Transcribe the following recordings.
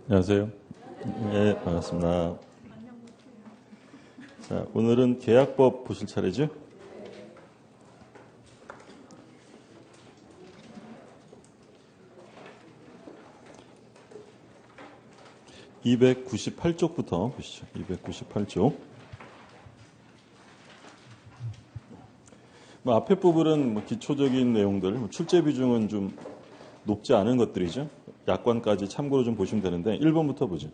안녕하세요. 네, 반갑습니다. 자, 오늘은 계약법 보실 차례죠? (298쪽부터) 보시죠. 298쪽. 앞에 부분은 기초적인 내용들, 출제 비중은 좀 높지 않은 것들이죠. 약관까지 참고로 좀 보시면 되는데 1번부터 보죠.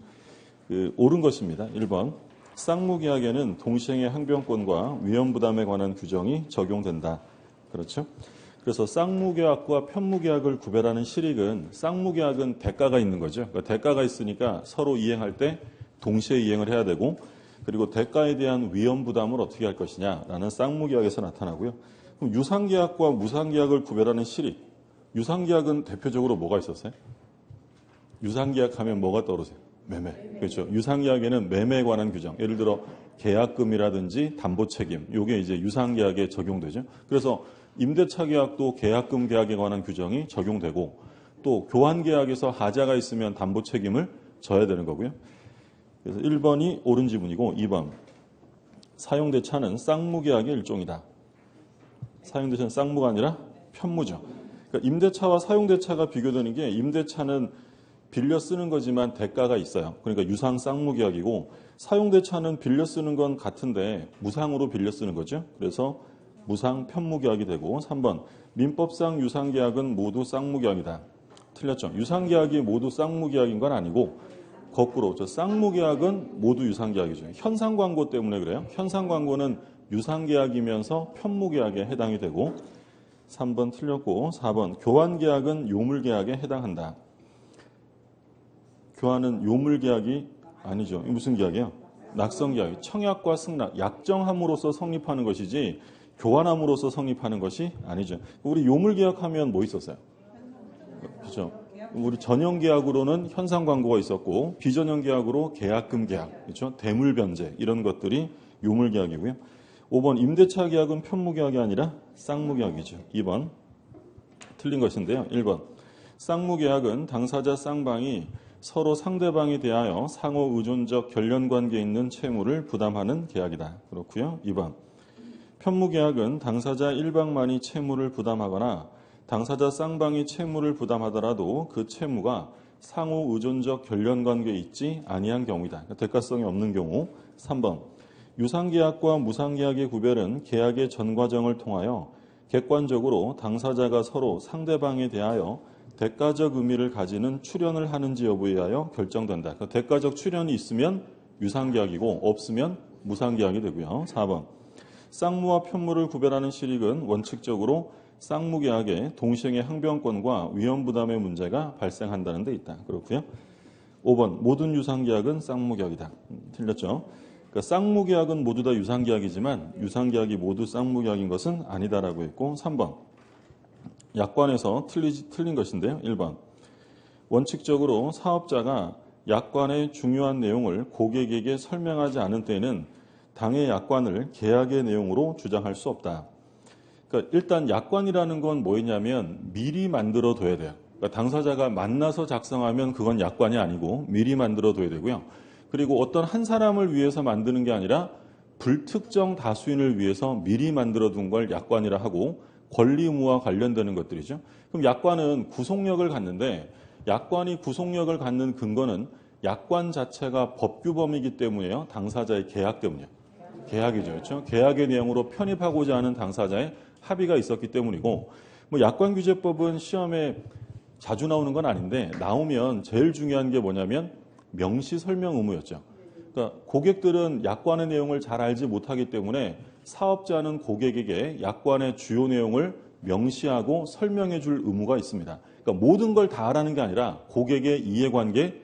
옳은 것입니다. 1번. 쌍무계약에는 동시행의 항변권과 위험부담에 관한 규정이 적용된다. 그렇죠? 그래서 쌍무계약과 편무계약을 구별하는 실익은 쌍무계약은 대가가 있는 거죠. 그러니까 대가가 있으니까 서로 이행할 때 동시에 이행을 해야 되고, 그리고 대가에 대한 위험부담을 어떻게 할 것이냐라는 쌍무계약에서 나타나고요. 그럼 유상계약과 무상계약을 구별하는 실익. 유상계약은 대표적으로 뭐가 있었어요? 유상계약 하면 뭐가 떠오르세요? 매매. 그렇죠. 유상계약에는 매매에 관한 규정. 예를 들어 계약금이라든지 담보책임. 이게 이제 유상계약에 적용되죠. 그래서 임대차 계약도 계약금 계약에 관한 규정이 적용되고, 또 교환계약에서 하자가 있으면 담보책임을 져야 되는 거고요. 그래서 1번이 옳은 지문이고, 2번. 사용대차는 쌍무계약의 일종이다. 사용대차는 쌍무가 아니라 편무죠. 그러니까 임대차와 사용대차가 비교되는 게, 임대차는 빌려 쓰는 거지만 대가가 있어요. 그러니까 유상 쌍무계약이고, 사용대차는 빌려 쓰는 건 같은데 무상으로 빌려 쓰는 거죠. 그래서 무상 편무계약이 되고, 3번 민법상 유상계약은 모두 쌍무계약이다. 틀렸죠. 유상계약이 모두 쌍무계약인 건 아니고, 거꾸로 쌍무계약은 모두 유상계약이죠. 현상광고 때문에 그래요. 현상광고는 유상계약이면서 편무계약에 해당이 되고, 3번 틀렸고, 4번 교환계약은 요물계약에 해당한다. 교환은 요물계약이 아니죠. 무슨 계약이에요? 낙성계약. 청약과 승낙, 약정함으로써 성립하는 것이지 교환함으로써 성립하는 것이 아니죠. 우리 요물계약하면 뭐 있었어요? 그렇죠. 우리 전형계약으로는 현상광고가 있었고, 비전형계약으로 계약금 계약, 그렇죠? 대물변제, 이런 것들이 요물계약이고요. 5번 임대차 계약은 편무계약이 아니라 쌍무계약이죠. 2번 틀린 것인데요. 1번 쌍무계약은 당사자 쌍방이 서로 상대방에 대하여 상호 의존적 결련관계에 있는 채무를 부담하는 계약이다. 그렇고요. 2번 편무계약은 당사자 일방만이 채무를 부담하거나 당사자 쌍방이 채무를 부담하더라도 그 채무가 상호 의존적 결련관계에 있지 아니한 경우이다. 그러니까 대가성이 없는 경우. 3번 유상계약과 무상계약의 구별은 계약의 전 과정을 통하여 객관적으로 당사자가 서로 상대방에 대하여 대가적 의미를 가지는 출연을 하는지 여부에 하여 결정된다. 그러니까 대가적 출연이 있으면 유상계약이고 없으면 무상계약이 되고요. 4번 쌍무와 편무를 구별하는 실익은 원칙적으로 쌍무계약의 동시행의 항변권과 위험부담의 문제가 발생한다는 데 있다. 그렇고요. 5번 모든 유상계약은 쌍무계약이다. 틀렸죠. 그러니까 쌍무계약은 모두 다 유상계약이지만 유상계약이 모두 쌍무계약인 것은 아니다라고 했고, 3번 약관에서 틀린 것인데요. 1번 원칙적으로 사업자가 약관의 중요한 내용을 고객에게 설명하지 않은 때에는 당해 약관을 계약의 내용으로 주장할 수 없다. 그러니까 일단 약관이라는 건 뭐였냐면 미리 만들어 둬야 돼요. 그러니까 당사자가 만나서 작성하면 그건 약관이 아니고 미리 만들어 둬야 되고요. 그리고 어떤 한 사람을 위해서 만드는 게 아니라 불특정 다수인을 위해서 미리 만들어 둔 걸 약관이라 하고, 권리 의무와 관련되는 것들이죠. 그럼 약관은 구속력을 갖는데, 약관이 구속력을 갖는 근거는 약관 자체가 법규범이기 때문에요. 당사자의 계약 때문이에요. 계약이죠. 그렇죠? 계약의 내용으로 편입하고자 하는 당사자의 합의가 있었기 때문이고, 약관규제법은 시험에 자주 나오는 건 아닌데 나오면 제일 중요한 게 뭐냐면 명시 설명 의무였죠. 그러니까 고객들은 약관의 내용을 잘 알지 못하기 때문에 사업자는 고객에게 약관의 주요 내용을 명시하고 설명해 줄 의무가 있습니다. 그러니까 모든 걸 다 알아는 게 아니라 고객의 이해관계,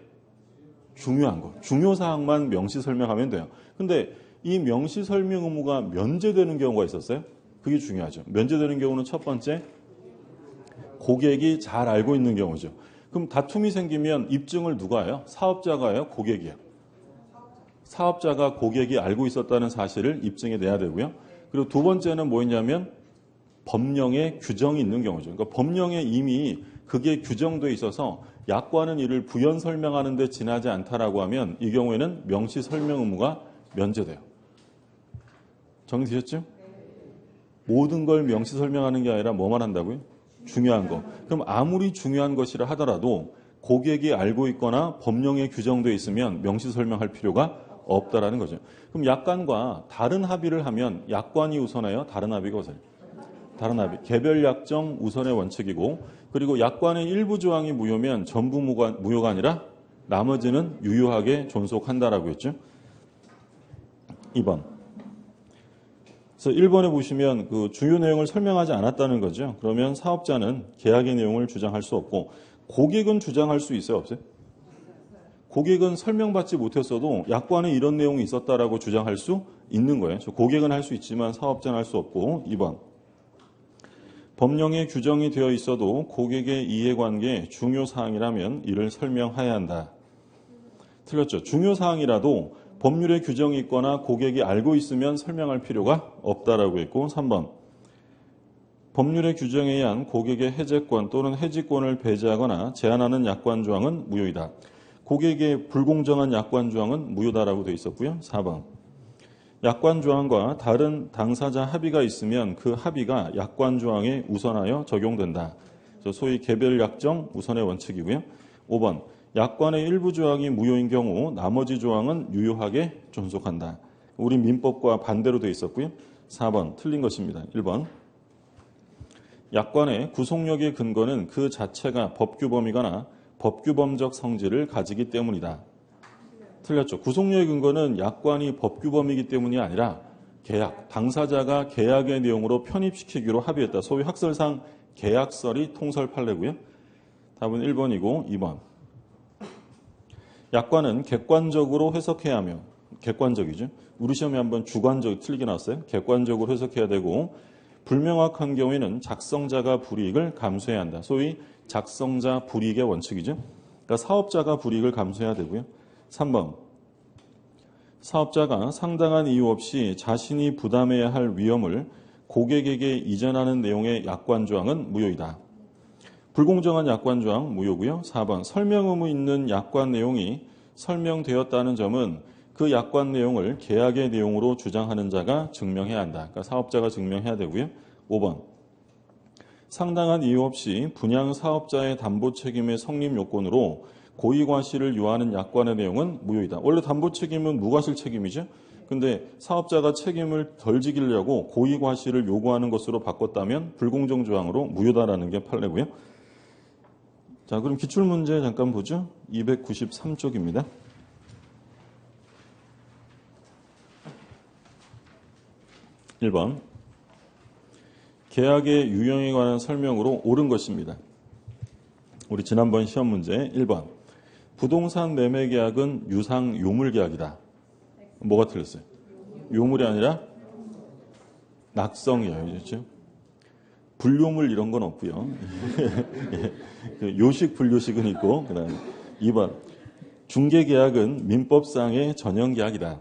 중요한 거, 중요사항만 명시 설명하면 돼요. 근데 이 명시 설명 의무가 면제되는 경우가 있었어요. 그게 중요하죠. 면제되는 경우는 첫 번째, 고객이 잘 알고 있는 경우죠. 그럼 다툼이 생기면 입증을 누가 해요? 사업자가 해요? 고객이요? 사업자가 고객이 알고 있었다는 사실을 입증해내야 되고요. 그리고 두 번째는 뭐였냐면 법령에 규정이 있는 경우죠. 그러니까 법령에 이미 그게 규정돼 있어서 약관은 이를 부연 설명하는 데 지나지 않다라고 하면 이 경우에는 명시 설명 의무가 면제돼요. 정리되셨죠? 모든 걸 명시 설명하는 게 아니라 뭐만 한다고요? 중요한 거. 그럼 아무리 중요한 것이라 하더라도 고객이 알고 있거나 법령에 규정되어 있으면 명시 설명할 필요가 없다라는 거죠. 그럼 약관과 다른 합의를 하면 약관이 우선해요? 다른 합의가 우선해요? 다른 합의. 개별 약정 우선의 원칙이고, 그리고 약관의 일부 조항이 무효면 전부 무효가 아니라 나머지는 유효하게 존속한다라고 했죠. 2번. 그래서 1번에 보시면 그 주요 내용을 설명하지 않았다는 거죠. 그러면 사업자는 계약의 내용을 주장할 수 없고, 고객은 주장할 수 있어요, 없어요? 고객은 설명받지 못했어도 약관에 이런 내용이 있었다라고 주장할 수 있는 거예요. 고객은 할 수 있지만 사업자는 할 수 없고. 2번. 법령에 규정이 되어 있어도 고객의 이해관계의 중요사항이라면 이를 설명해야 한다. 틀렸죠. 중요사항이라도 법률에 규정이 있거나 고객이 알고 있으면 설명할 필요가 없다라고 했고. 3번. 법률의 규정에 의한 고객의 해제권 또는 해지권을 배제하거나 제한하는 약관 조항은 무효이다. 고객의 불공정한 약관 조항은 무효다라고 되어 있었고요. 4번. 약관 조항과 다른 당사자 합의가 있으면 그 합의가 약관 조항에 우선하여 적용된다. 소위 개별 약정 우선의 원칙이고요. 5번. 약관의 일부 조항이 무효인 경우 나머지 조항은 유효하게 존속한다. 우리 민법과 반대로 되어 있었고요. 4번. 틀린 것입니다. 1번. 약관의 구속력의 근거는 그 자체가 법규범이거나 법규범적 성질을 가지기 때문이다. 틀렸죠. 구속력의 근거는 약관이 법규범이기 때문이 아니라 계약, 당사자가 계약의 내용으로 편입시키기로 합의했다. 소위 학설상 계약설이 통설 판례고요. 답은 1번이고 2번. 약관은 객관적으로 해석해야 하며, 객관적이죠. 우리 시험에 한번 주관적 틀리게 나왔어요. 객관적으로 해석해야 되고, 불명확한 경우에는 작성자가 불이익을 감수해야 한다. 소위 작성자 불이익의 원칙이죠. 그러니까 사업자가 불이익을 감수해야 되고요. 3번. 사업자가 상당한 이유 없이 자신이 부담해야 할 위험을 고객에게 이전하는 내용의 약관 조항은 무효이다. 불공정한 약관 조항 무효고요. 4번. 설명 의무 있는 약관 내용이 설명되었다는 점은 그 약관 내용을 계약의 내용으로 주장하는 자가 증명해야 한다. 그러니까 사업자가 증명해야 되고요. 5번. 상당한 이유 없이 분양 사업자의 담보 책임의 성립 요건으로 고의과실을 요하는 약관의 내용은 무효이다. 원래 담보 책임은 무과실 책임이죠. 근데 사업자가 책임을 덜 지기려고 고의과실을 요구하는 것으로 바꿨다면 불공정 조항으로 무효다라는 게 판례고요. 자, 그럼 기출문제 잠깐 보죠. 293쪽입니다. 1번. 계약의 유형에 관한 설명으로 옳은 것입니다. 우리 지난번 시험 문제 1번. 부동산 매매 계약은 유상 요물 계약이다. 뭐가 틀렸어요? 요물이 아니라 낙성이에요. 그렇죠? 불요물 이런 건 없고요. 요식 불요식은 있고. 그다음에 2번. 중개 계약은 민법상의 전형 계약이다.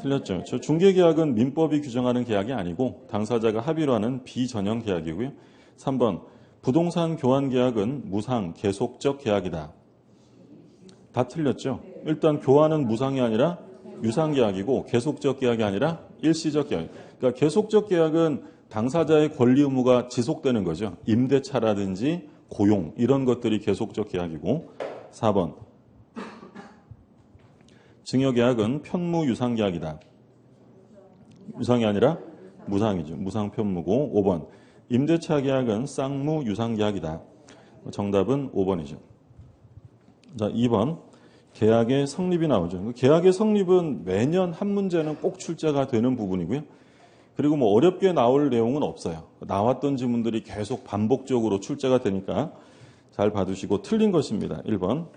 틀렸죠. 중개 계약은 민법이 규정하는 계약이 아니고 당사자가 합의로 하는 비전형 계약이고요. 3번. 부동산 교환 계약은 무상 계속적 계약이다. 다 틀렸죠. 일단 교환은 무상이 아니라 유상 계약이고 계속적 계약이 아니라 일시적 계약. 그러니까 계속적 계약은 당사자의 권리 의무가 지속되는 거죠. 임대차라든지 고용 이런 것들이 계속적 계약이고. 4번. 증여계약은 편무유상계약이다. 유상이 아니라 무상이죠. 무상편무고. 5번. 임대차 계약은 쌍무유상계약이다. 정답은 5번이죠. 자, 2번. 계약의 성립이 나오죠. 계약의 성립은 매년 한 문제는 꼭 출제가 되는 부분이고요. 그리고 뭐 어렵게 나올 내용은 없어요. 나왔던 지문들이 계속 반복적으로 출제가 되니까 잘 봐두시고 틀린 것입니다. 1번.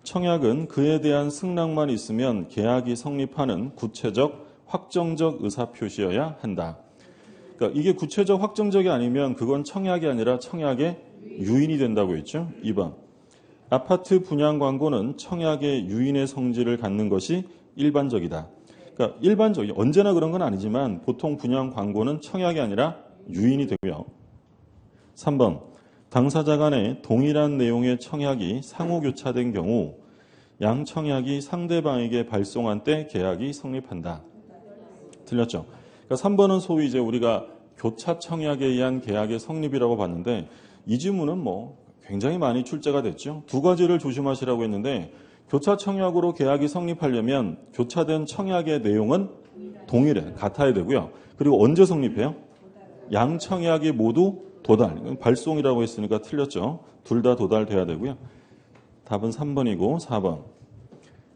청약은 그에 대한 승낙만 있으면 계약이 성립하는 구체적 확정적 의사표시여야 한다. 그러니까 이게 구체적 확정적이 아니면 그건 청약이 아니라 청약의 유인이 된다고 했죠. 2번. 아파트 분양 광고는 청약의 유인의 성질을 갖는 것이 일반적이다. 그러니까 일반적이 언제나 그런 건 아니지만 보통 분양 광고는 청약이 아니라 유인이 되고요. 3번. 당사자 간에 동일한 내용의 청약이 상호 교차된 경우 양 청약이 상대방에게 발송한 때 계약이 성립한다. 틀렸죠? 그러니까 3번은 소위 이제 우리가 교차 청약에 의한 계약의 성립이라고 봤는데 이 지문은 뭐 굉장히 많이 출제가 됐죠. 두 가지를 조심하시라고 했는데 교차 청약으로 계약이 성립하려면 교차된 청약의 내용은 동일해, 같아야 되고요. 그리고 언제 성립해요? 양 청약이 모두 도달, 발송이라고 했으니까 틀렸죠. 둘 다 도달돼야 되고요. 답은 3번이고 4번.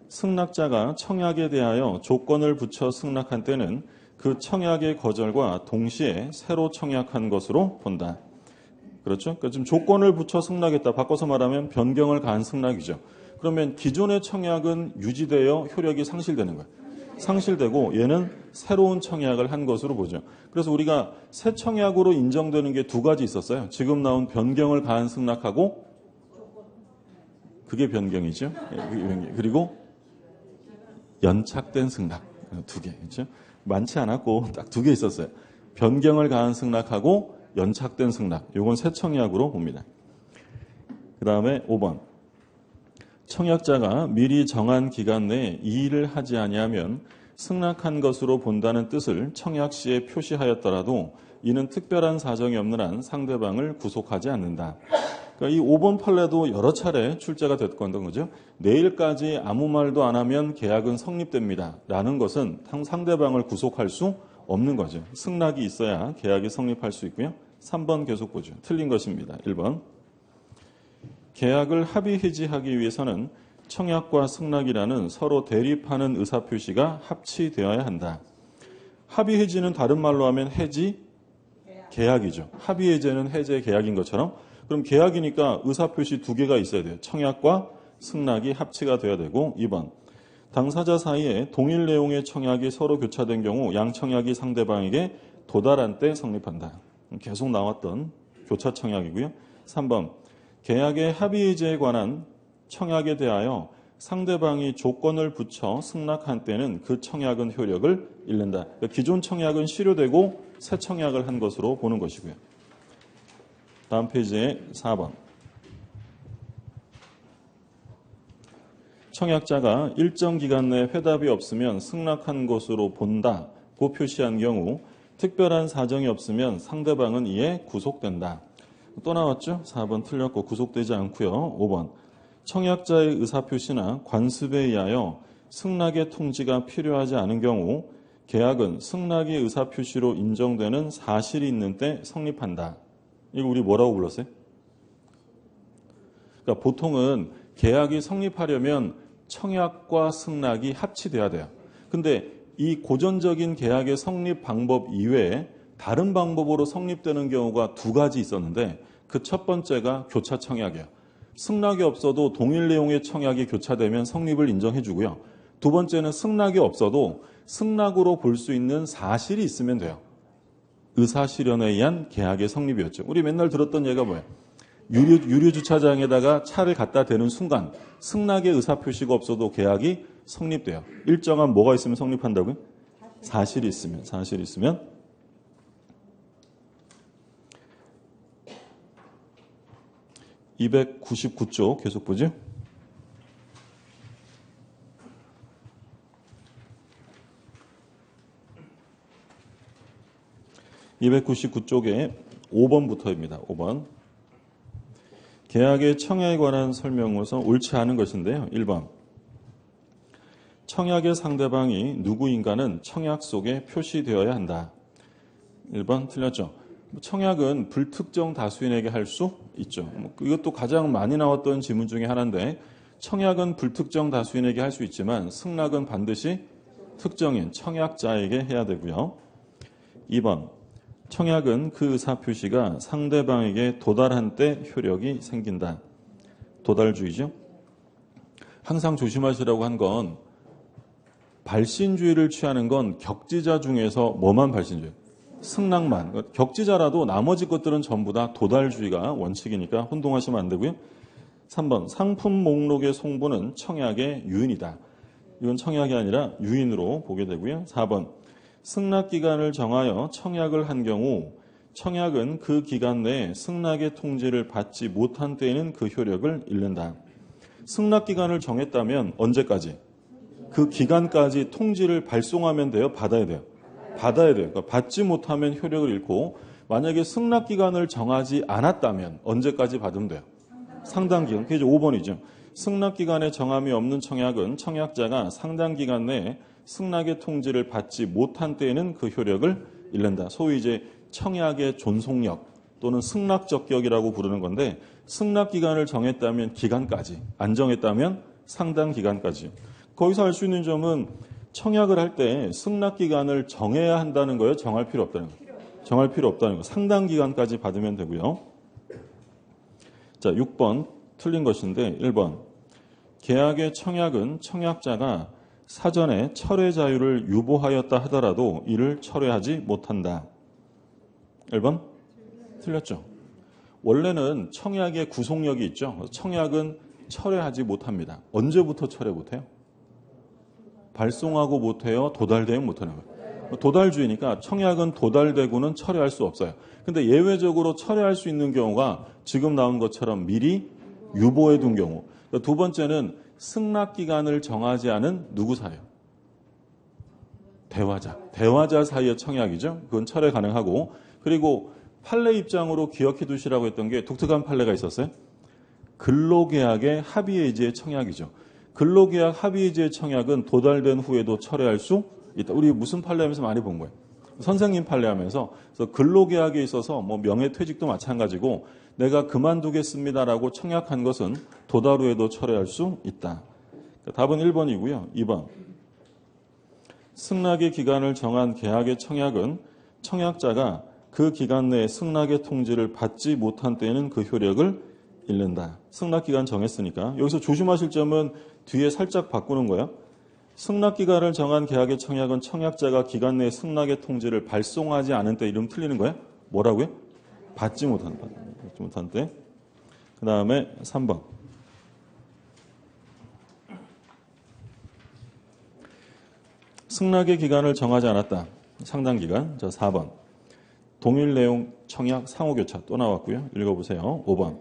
승낙자가 청약에 대하여 조건을 붙여 승낙한 때는 그 청약의 거절과 동시에 새로 청약한 것으로 본다. 그렇죠? 그러니까 지금 조건을 붙여 승낙했다. 바꿔서 말하면 변경을 가한 승낙이죠. 그러면 기존의 청약은 유지되어 효력이 상실되는 거예요. 상실되고 얘는 새로운 청약을 한 것으로 보죠. 그래서 우리가 새 청약으로 인정되는 게 두 가지 있었어요. 지금 나온 변경을 가한 승낙하고 그게 변경이죠. 그리고 연착된 승낙 두 개. 그렇죠? 많지 않았고 딱 두 개 있었어요. 변경을 가한 승낙하고 연착된 승낙. 이건 새 청약으로 봅니다. 그 다음에 5번. 청약자가 미리 정한 기간 내에 이 일을 하지 아니하면 승낙한 것으로 본다는 뜻을 청약 시에 표시하였더라도 이는 특별한 사정이 없는 한 상대방을 구속하지 않는다. 그러니까 이 5번 판례도 여러 차례 출제가 됐던 거죠. 내일까지 아무 말도 안 하면 계약은 성립됩니다. 라는 것은 상대방을 구속할 수 없는 거죠. 승낙이 있어야 계약이 성립할 수 있고요. 3번 계속 보죠. 틀린 것입니다. 1번. 계약을 합의 해지하기 위해서는 청약과 승낙이라는 서로 대립하는 의사표시가 합치되어야 한다. 합의 해지는 다른 말로 하면 해지 계약이죠. 합의 해제는 해제 계약인 것처럼 그럼 계약이니까 의사표시 두 개가 있어야 돼요. 청약과 승낙이 합치가 돼야 되고 2번. 당사자 사이에 동일 내용의 청약이 서로 교차된 경우 양 청약이 상대방에게 도달한 때 성립한다. 계속 나왔던 교차 청약이고요. 3번. 계약의 합의 해제에 관한 청약에 대하여 상대방이 조건을 붙여 승낙한 때는 그 청약은 효력을 잃는다. 그러니까 기존 청약은 실효되고 새 청약을 한 것으로 보는 것이고요. 다음 페이지에 4번. 청약자가 일정 기간 내 회답이 없으면 승낙한 것으로 본다고 표시한 경우 특별한 사정이 없으면 상대방은 이에 구속된다. 또 나왔죠? 4번 틀렸고 구속되지 않고요. 5번. 청약자의 의사표시나 관습에 의하여 승낙의 통지가 필요하지 않은 경우 계약은 승낙의 의사표시로 인정되는 사실이 있는 때 성립한다. 이거 우리 뭐라고 불렀어요? 그러니까 보통은 계약이 성립하려면 청약과 승낙이 합치돼야 돼요. 근데 이 고전적인 계약의 성립 방법 이외에 다른 방법으로 성립되는 경우가 두 가지 있었는데 그 첫 번째가 교차 청약이에요. 승낙이 없어도 동일 내용의 청약이 교차되면 성립을 인정해 주고요. 두 번째는 승낙이 없어도 승낙으로 볼 수 있는 사실이 있으면 돼요. 의사실현에 의한 계약의 성립이었죠. 우리 맨날 들었던 얘가 뭐예요? 유료 주차장에다가 차를 갖다 대는 순간 승낙의 의사표시가 없어도 계약이 성립돼요. 일정한 뭐가 있으면 성립한다고요? 사실이 있으면. 299쪽 계속 보죠. (299쪽에) 5번부터입니다. 5번. 계약의 청약에 관한 설명으로서 옳지 않은 것인데요. 1번. 청약의 상대방이 누구인가는 청약 속에 표시되어야 한다. 1번 틀렸죠. 청약은 불특정 다수인에게 할 수 있죠. 이것도 가장 많이 나왔던 지문 중에 하나인데 청약은 불특정 다수인에게 할 수 있지만 승낙은 반드시 특정인 청약자에게 해야 되고요. 2번. 청약은 그 의사표시가 상대방에게 도달한 때 효력이 생긴다. 도달주의죠. 항상 조심하시라고 한 건 발신주의를 취하는 건 격지자 중에서 뭐만 발신주의? 승낙만. 격지자라도 나머지 것들은 전부 다 도달주의가 원칙이니까 혼동하시면 안 되고요. 3번. 상품 목록의 송부는 청약의 유인이다. 이건 청약이 아니라 유인으로 보게 되고요. 4번. 승낙기간을 정하여 청약을 한 경우 청약은 그 기간 내에 승낙의 통지를 받지 못한 때에는 그 효력을 잃는다. 승낙 기간을 정했다면 언제까지? 그 기간까지 통지를 발송하면 돼요? 받아야 돼요? 받아야 돼요. 그러니까 받지 못하면 효력을 잃고, 만약에 승낙 기간을 정하지 않았다면 언제까지 받으면 돼요? 상당 기간. 그게 이제 5번이죠. 승낙 기간에 정함이 없는 청약은 청약자가 상당 기간 내에 승낙의 통지를 받지 못한 때에는 그 효력을 잃는다. 소위 이제 청약의 존속력 또는 승낙적격이라고 부르는 건데, 승낙 기간을 정했다면 기간까지, 안 정했다면 상당 기간까지. 거기서 알 수 있는 점은 청약을 할 때 승낙 기간을 정해야 한다는 거예요? 정할 필요 없다는 거예요? 정할 필요 없다는 거. 상당 기간까지 받으면 되고요. 자, 6번 틀린 것인데 1번. 계약의 청약은 청약자가 사전에 철회 자유를 유보하였다 하더라도 이를 철회하지 못한다. 1번? 틀렸죠. 원래는 청약의 구속력이 있죠. 청약은 철회하지 못합니다. 언제부터 철회 못해요? 발송하고 못해요? 도달되면 못하는 거예요. 도달주의니까 청약은 도달되고는 철회할 수 없어요. 근데 예외적으로 철회할 수 있는 경우가 지금 나온 것처럼 미리 유보해 둔 경우. 두 번째는 승낙 기간을 정하지 않은 누구 사이요? 대화자 사이의 청약이죠. 그건 철회 가능하고, 그리고 판례 입장으로 기억해 두시라고 했던 게 독특한 판례가 있었어요. 근로계약의 합의해지의 청약이죠. 근로계약 합의해지의 청약은 도달된 후에도 철회할 수 있다. 우리 무슨 판례하면서 많이 본 거예요? 선생님 판례하면서. 그래서 근로계약에 있어서 뭐 명예퇴직도 마찬가지고 내가 그만두겠습니다라고 청약한 것은 도달 후에도 철회할 수 있다. 답은 1번이고요. 2번. 승낙의 기간을 정한 계약의 청약은 청약자가 그 기간 내에 승낙의 통지를 받지 못한 때에는 그 효력을 잃는다. 승낙 기간 정했으니까. 여기서 조심하실 점은 뒤에 살짝 바꾸는 거예요. 승낙 기간을 정한 계약의 청약은 청약자가 기간 내에 승낙의 통지를 발송하지 않은 때 이름 틀리는 거예요? 뭐라고요? 받지 못한 때. 그 다음에 3번. 승낙의 기간을 정하지 않았다. 상당 기간. 자, 4번. 동일 내용 청약 상호교차 또 나왔고요. 읽어보세요. 5번.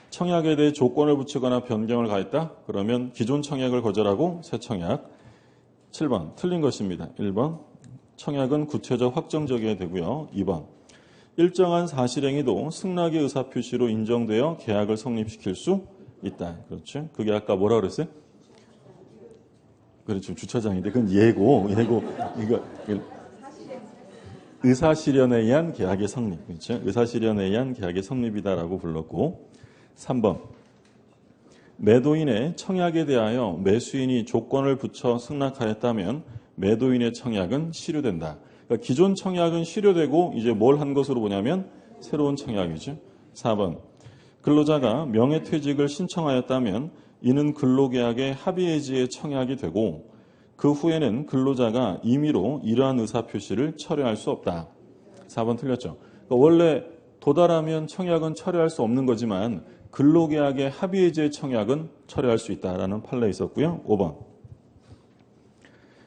청약에 대해 조건을 붙이거나 변경을 가했다. 그러면 기존 청약을 거절하고 새 청약. 7번. 틀린 것입니다. 1번. 청약은 구체적 확정적이어야 되고요. 2번. 일정한 사실행위도 승낙의 의사표시로 인정되어 계약을 성립시킬 수 있다. 그렇죠. 그게 아까 뭐라 그랬어요? 그렇죠. 주차장인데 그건 예고. 이거 의사실현에 의한 계약의 성립. 그렇죠. 의사실현에 의한 계약의 성립이다라고 불렀고. 3번. 매도인의 청약에 대하여 매수인이 조건을 붙여 승낙하였다면 매도인의 청약은 실효된다. 그러니까 기존 청약은 실효되고 이제 뭘 한 것으로 보냐면 새로운 청약이죠. 4번. 근로자가 명예퇴직을 신청하였다면 이는 근로계약의 합의해지의 청약이 되고 그 후에는 근로자가 임의로 이러한 의사표시를 철회할 수 없다. 4번 틀렸죠. 그러니까 원래 도달하면 청약은 철회할 수 없는 거지만 근로계약의 합의해지의 청약은 철회할 수 있다라는 판례 있었고요. 5번.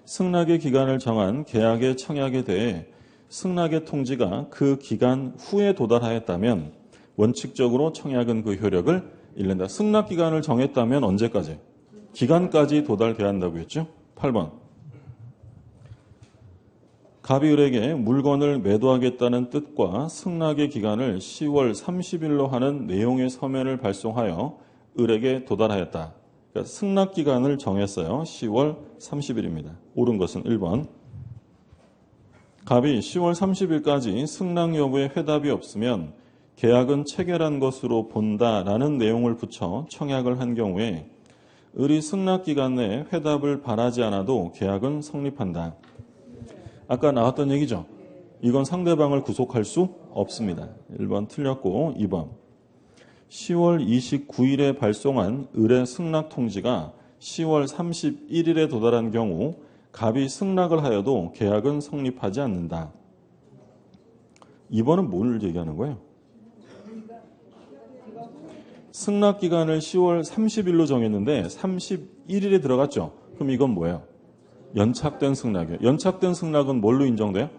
승낙의 기간을 정한 계약의 청약에 대해 승낙의 통지가 그 기간 후에 도달하였다면 원칙적으로 청약은 그 효력을 잃는다. 승낙 기간을 정했다면 언제까지? 기간까지 도달돼야 한다고 했죠. 8번. 갑이 을에게 물건을 매도하겠다는 뜻과 승낙의 기간을 10월 30일로 하는 내용의 서면을 발송하여 을에게 도달하였다. 그러니까 승낙 기간을 정했어요. 10월 30일입니다. 옳은 것은 1번. 갑이 10월 30일까지 승낙 여부에 회답이 없으면 계약은 체결한 것으로 본다라는 내용을 붙여 청약을 한 경우에 을이 승낙 기간 내에 회답을 바라지 않아도 계약은 성립한다. 아까 나왔던 얘기죠. 이건 상대방을 구속할 수 없습니다. 1번 틀렸고 2번. 10월 29일에 발송한 을의 승낙 통지가 10월 31일에 도달한 경우 갑이 승낙을 하여도 계약은 성립하지 않는다. 2번은 뭘 얘기하는 거예요? 승낙 기간을 10월 30일로 정했는데 31일에 들어갔죠. 그럼 이건 뭐예요? 연착된 승낙이에요. 연착된 승낙은 뭘로 인정돼요?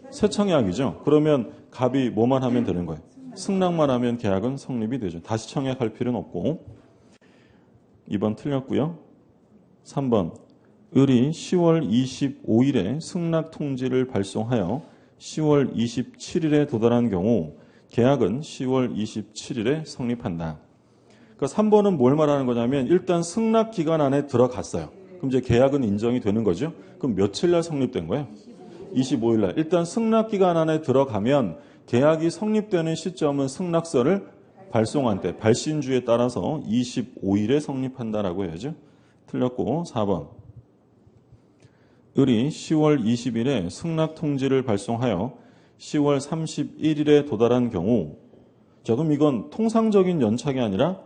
새 청약이죠. 그러면 갑이 뭐만 하면 되는 거예요? 승낙만 하면 계약은 성립이 되죠. 다시 청약할 필요는 없고. 2번 틀렸고요. 3번 을이 10월 25일에 승낙 통지를 발송하여 10월 27일에 도달한 경우 계약은 10월 27일에 성립한다. 그러니까 3번은 뭘 말하는 거냐면 일단 승낙 기간 안에 들어갔어요. 그럼 이제 계약은 인정이 되는 거죠. 그럼 며칠 날 성립된 거예요? 25일 날. 일단 승낙 기간 안에 들어가면 계약이 성립되는 시점은 승낙서를 발송한 때 발신주에 따라서 25일에 성립한다라고 해야죠. 틀렸고 4번 을이 10월 20일에 승낙 통지를 발송하여 10월 31일에 도달한 경우 자 그럼 이건 통상적인 연착이 아니라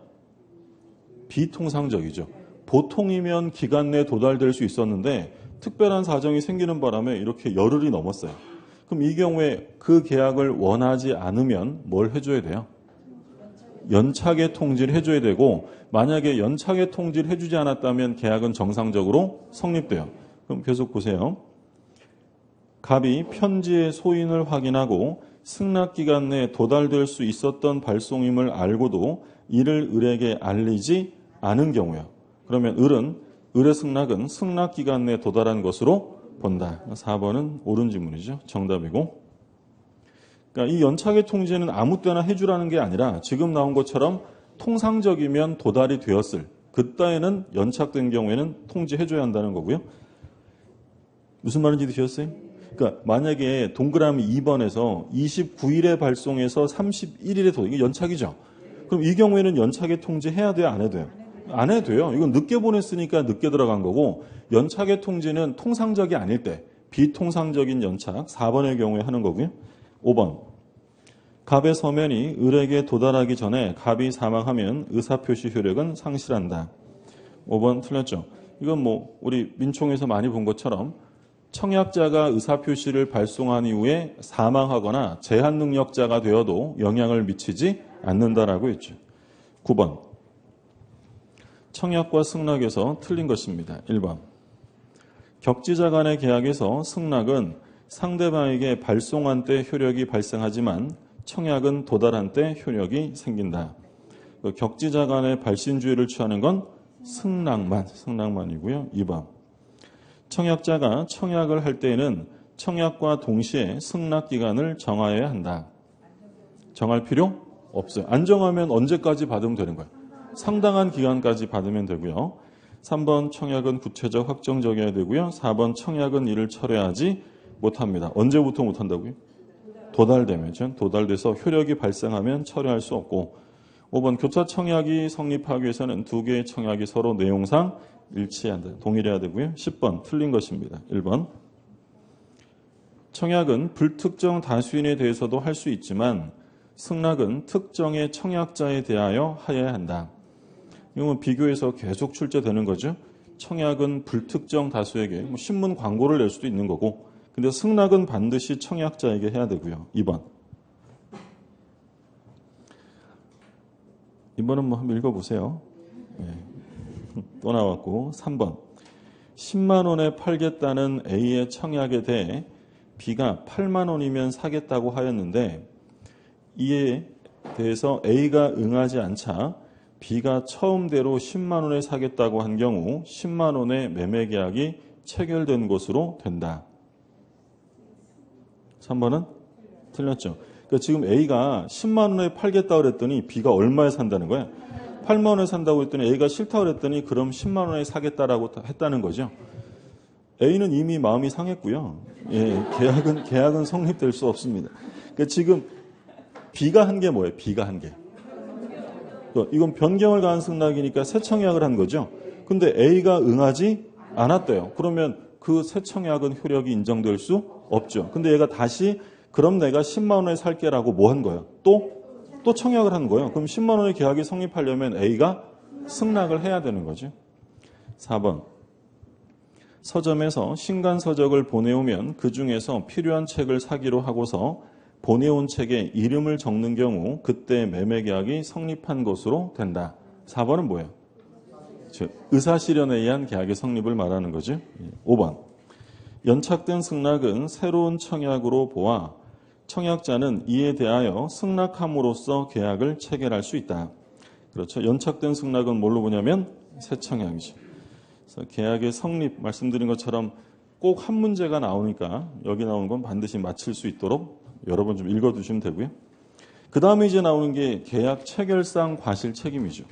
비통상적이죠. 보통이면 기간 내에 도달될 수 있었는데 특별한 사정이 생기는 바람에 이렇게 열흘이 넘었어요. 그럼 이 경우에 그 계약을 원하지 않으면 뭘 해줘야 돼요? 연착의 통지를 해줘야 되고 만약에 연착의 통지를 해주지 않았다면 계약은 정상적으로 성립돼요. 그럼 계속 보세요. 갑이 편지의 소인을 확인하고 승낙기간 내에 도달될 수 있었던 발송임을 알고도 이를 을에게 알리지 않은 경우요. 그러면 을의 승낙은 승낙기간 내에 도달한 것으로 본다. 4번은 옳은 지문이죠. 정답이고. 그러니까 이 연착의 통지는 아무 때나 해주라는 게 아니라 지금 나온 것처럼 통상적이면 도달이 되었을 그때에는 연착된 경우에는 통지해줘야 한다는 거고요. 무슨 말인지 드셨어요? 그러니까 만약에 동그라미 2번에서 29일에 발송해서 31일에 도달, 이게 연착이죠. 그럼 이 경우에는 연착의 통지해야 돼요? 안 해도 돼요? 안 해도 돼요. 이건 늦게 보냈으니까 늦게 들어간 거고 연착의 통지는 통상적이 아닐 때 비통상적인 연착 4번의 경우에 하는 거고요. 5번 갑의 서면이 을에게 도달하기 전에 갑이 사망하면 의사표시 효력은 상실한다. 5번 틀렸죠. 이건 뭐 우리 민총에서 많이 본 것처럼 청약자가 의사표시를 발송한 이후에 사망하거나 제한 능력자가 되어도 영향을 미치지 않는다라고 했죠. 9번 청약과 승낙에서 틀린 것입니다. 1번 격지자 간의 계약에서 승낙은 상대방에게 발송한 때 효력이 발생하지만 청약은 도달한 때 효력이 생긴다. 격지자 간의 발신주의를 취하는 건 승낙만이고요. 2번 청약자가 청약을 할 때에는 청약과 동시에 승낙 기간을 정하여야 한다. 정할 필요 없어요. 안 정하면 언제까지 받으면 되는 거예요. 상당한 기간까지 받으면 되고요. 3번 청약은 구체적 확정적이어야 되고요. 4번 청약은 이를 철회하지 못합니다. 언제부터 못한다고요? 도달되면, 도달돼서 효력이 발생하면 철회할 수 없고 5번 교차 청약이 성립하기 위해서는 두 개의 청약이 서로 내용상 일치한다. 동일해야 되고요. 10번 틀린 것입니다. 1번 청약은 불특정 다수인에 대해서도 할 수 있지만 승낙은 특정의 청약자에 대하여 하여야 한다. 이건 비교해서 계속 출제되는 거죠. 청약은 불특정 다수에게 신문 광고를 낼 수도 있는 거고 근데 승낙은 반드시 청약자에게 해야 되고요. 2번 뭐 한번 읽어보세요. 네. 또 나왔고 3번 10만 원에 팔겠다는 A의 청약에 대해 B가 8만 원이면 사겠다고 하였는데 이에 대해서 A가 응하지 않자 B가 처음대로 10만 원에 사겠다고 한 경우 10만 원의 매매 계약이 체결된 것으로 된다. 3번은 틀렸죠. 그러니까 지금 A가 10만 원에 팔겠다고 그랬더니 B가 얼마에 산다는 거예요? 8만 원에 산다고 했더니 A가 싫다고 그랬더니 그럼 10만 원에 사겠다라고 했다는 거죠. A는 이미 마음이 상했고요. 예, 계약은 성립될 수 없습니다. 그러니까 지금 B가 한 게 뭐예요? B가 한 게. 이건 변경을 가한 승낙이니까 새 청약을 한 거죠. 근데 A가 응하지 않았대요. 그러면 그 새 청약은 효력이 인정될 수 없죠. 근데 얘가 다시 그럼 내가 10만 원에 살게라고 뭐 한 거예요? 또 청약을 한 거예요. 그럼 10만 원의 계약이 성립하려면 A가 승낙을 해야 되는 거죠. 4번 서점에서 신간서적을 보내오면 그중에서 필요한 책을 사기로 하고서 보내온 책에 이름을 적는 경우 그때 매매계약이 성립한 것으로 된다. 4번은 뭐예요? 의사실현에 의한 계약의 성립을 말하는 거죠. 5번 연착된 승낙은 새로운 청약으로 보아 청약자는 이에 대하여 승낙함으로써 계약을 체결할 수 있다. 그렇죠. 연착된 승낙은 뭘로 보냐면 새 청약이죠. 그래서 계약의 성립 말씀드린 것처럼 꼭 한 문제가 나오니까 여기 나오는 건 반드시 맞힐 수 있도록 여러 번 좀 읽어두시면 되고요. 그 다음에 이제 나오는 게 계약 체결상 과실 책임이죠.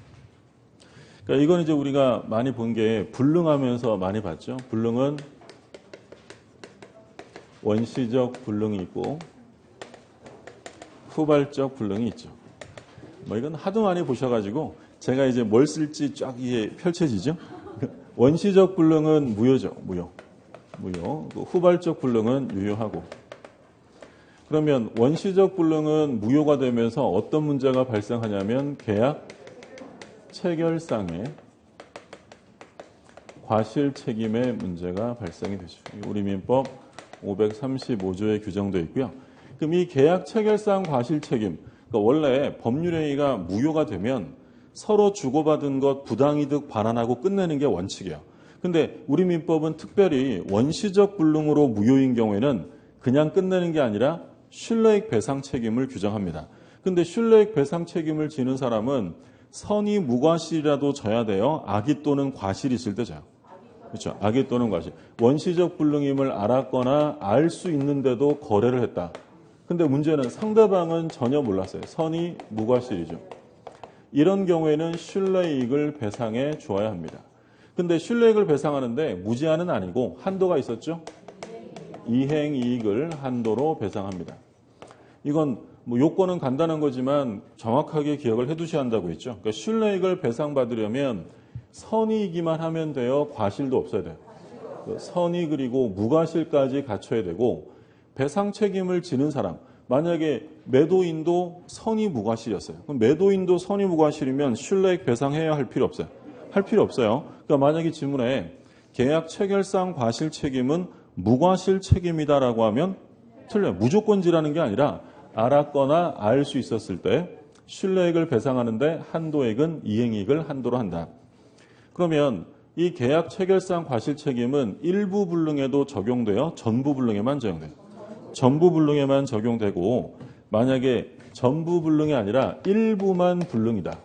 그러니까 이건 이제 우리가 많이 본 게 불능하면서 많이 봤죠. 불능은 원시적 불능이 있고 후발적 불능이 있죠. 뭐 이건 하도 많이 보셔가지고 제가 이제 뭘 쓸지 쫙 이게 펼쳐지죠. 원시적 불능은 무효죠. 무효. 후발적 불능은 유효하고. 그러면 원시적 불능은 무효가 되면서 어떤 문제가 발생하냐면 계약 체결상의 과실 책임의 문제가 발생이 되죠. 우리 민법 535조에 규정되어 있고요. 그럼 이 계약 체결상 과실 책임, 그러니까 원래 법률행위가 무효가 되면 서로 주고받은 것 부당이득 반환하고 끝내는 게 원칙이에요. 근데 우리 민법은 특별히 원시적 불능으로 무효인 경우에는 그냥 끝내는 게 아니라 신뢰익 배상 책임을 규정합니다. 근데 신뢰익 배상 책임을 지는 사람은 선의 무과실이라도 져야 돼요. 악의 또는 과실이 있을 때 져요. 그렇죠. 악의 또는 과실. 원시적 불능임을 알았거나 알 수 있는데도 거래를 했다. 근데 문제는 상대방은 전혀 몰랐어요. 선의 무과실이죠. 이런 경우에는 신뢰이익을 배상해 주어야 합니다. 근데 신뢰이익을 배상하는데 무제한은 아니고 한도가 있었죠. 이행이익을 한도로 배상합니다. 이건 뭐 요건은 간단한 거지만 정확하게 기억을 해두셔야 한다고 했죠. 그러니까 신뢰이익을 배상받으려면 선의이기만 하면 돼요. 과실도 없어야 돼요. 선의 그리고 무과실까지 갖춰야 되고 배상 책임을 지는 사람, 만약에 매도인도 선의 무과실이었어요. 그럼 매도인도 선의 무과실이면 신뢰이익 배상해야 할 필요 없어요. 할 필요 없어요. 그러니까 만약에 질문에 계약 체결상 과실 책임은 무과실 책임이다라고 하면 틀려요. 무조건지라는 게 아니라 알았거나 알 수 있었을 때 신뢰이익을 배상하는데 한도액은 이행이익을 한도로 한다. 그러면 이 계약 체결상 과실 책임은 일부 불능에도 적용돼요? 전부 불능에만 적용돼요? 전부 불능에만 적용되고 만약에 전부 불능이 아니라 일부만 불능이다.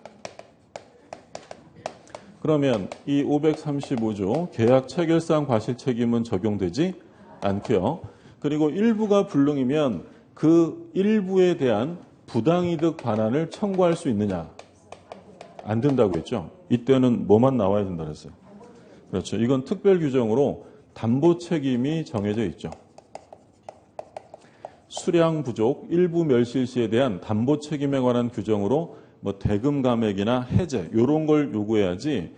그러면 이 535조 계약 체결상 과실 책임은 적용되지 않고요. 그리고 일부가 불능이면 그 일부에 대한 부당이득 반환을 청구할 수 있느냐? 안 된다고 했죠. 이때는 뭐만 나와야 된다 그랬어요. 그렇죠. 이건 특별 규정으로 담보 책임이 정해져 있죠. 수량 부족, 일부 멸실 시에 대한 담보 책임에 관한 규정으로 뭐 대금 감액이나 해제 이런 걸 요구해야지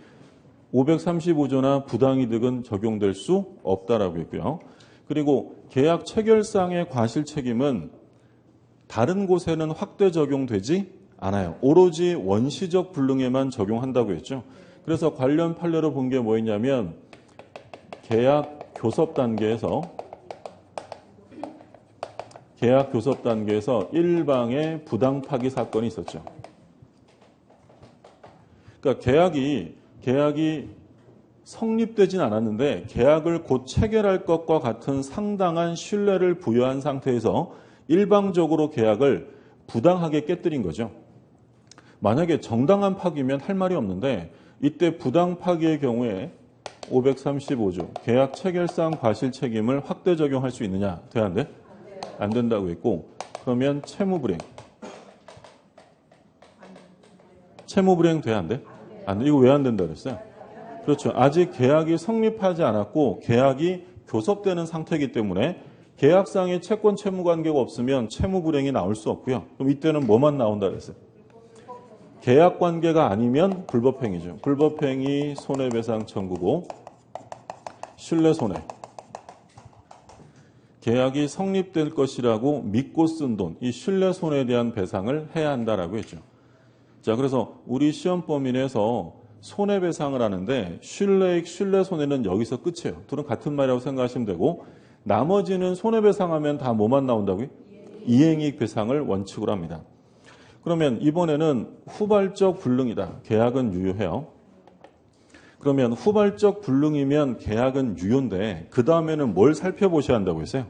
535조나 부당이득은 적용될 수 없다라고 했고요. 그리고 계약 체결상의 과실 책임은 다른 곳에는 확대 적용되지 않아요. 오로지 원시적 불능에만 적용한다고 했죠. 그래서 관련 판례로 본 게 뭐였냐면 계약 교섭 단계에서 일방의 부당 파기 사건이 있었죠. 그러니까 계약이 성립되진 않았는데 계약을 곧 체결할 것과 같은 상당한 신뢰를 부여한 상태에서 일방적으로 계약을 부당하게 깨뜨린 거죠. 만약에 정당한 파기면 할 말이 없는데 이때 부당 파기의 경우에 535조 계약 체결상 과실 책임을 확대 적용할 수 있느냐? 돼야 안 돼? 안 된다고 했고 그러면 채무불이행 돼야 안 돼? 안 돼. 이거 왜 안 된다 그랬어요? 그렇죠. 아직 계약이 성립하지 않았고 계약이 교섭되는 상태이기 때문에 계약상의 채권 채무 관계가 없으면 채무 불이행이 나올 수 없고요. 그럼 이때는 뭐만 나온다 그랬어요? 계약 관계가 아니면 불법행위죠. 불법행위 손해배상 청구고 신뢰손해. 계약이 성립될 것이라고 믿고 쓴 돈, 이 신뢰손해에 대한 배상을 해야 한다라고 했죠. 자, 그래서 우리 시험 범위 내에서 손해배상을 하는데 신뢰익, 신뢰손해는 여기서 끝이에요. 둘은 같은 말이라고 생각하시면 되고 나머지는 손해배상하면 다 뭐만 나온다고요? 이행이익 배상을 원칙으로 합니다. 그러면 이번에는 후발적 불능이다. 계약은 유효해요. 그러면 후발적 불능이면 계약은 유효인데 그 다음에는 뭘 살펴보셔야 한다고 했어요?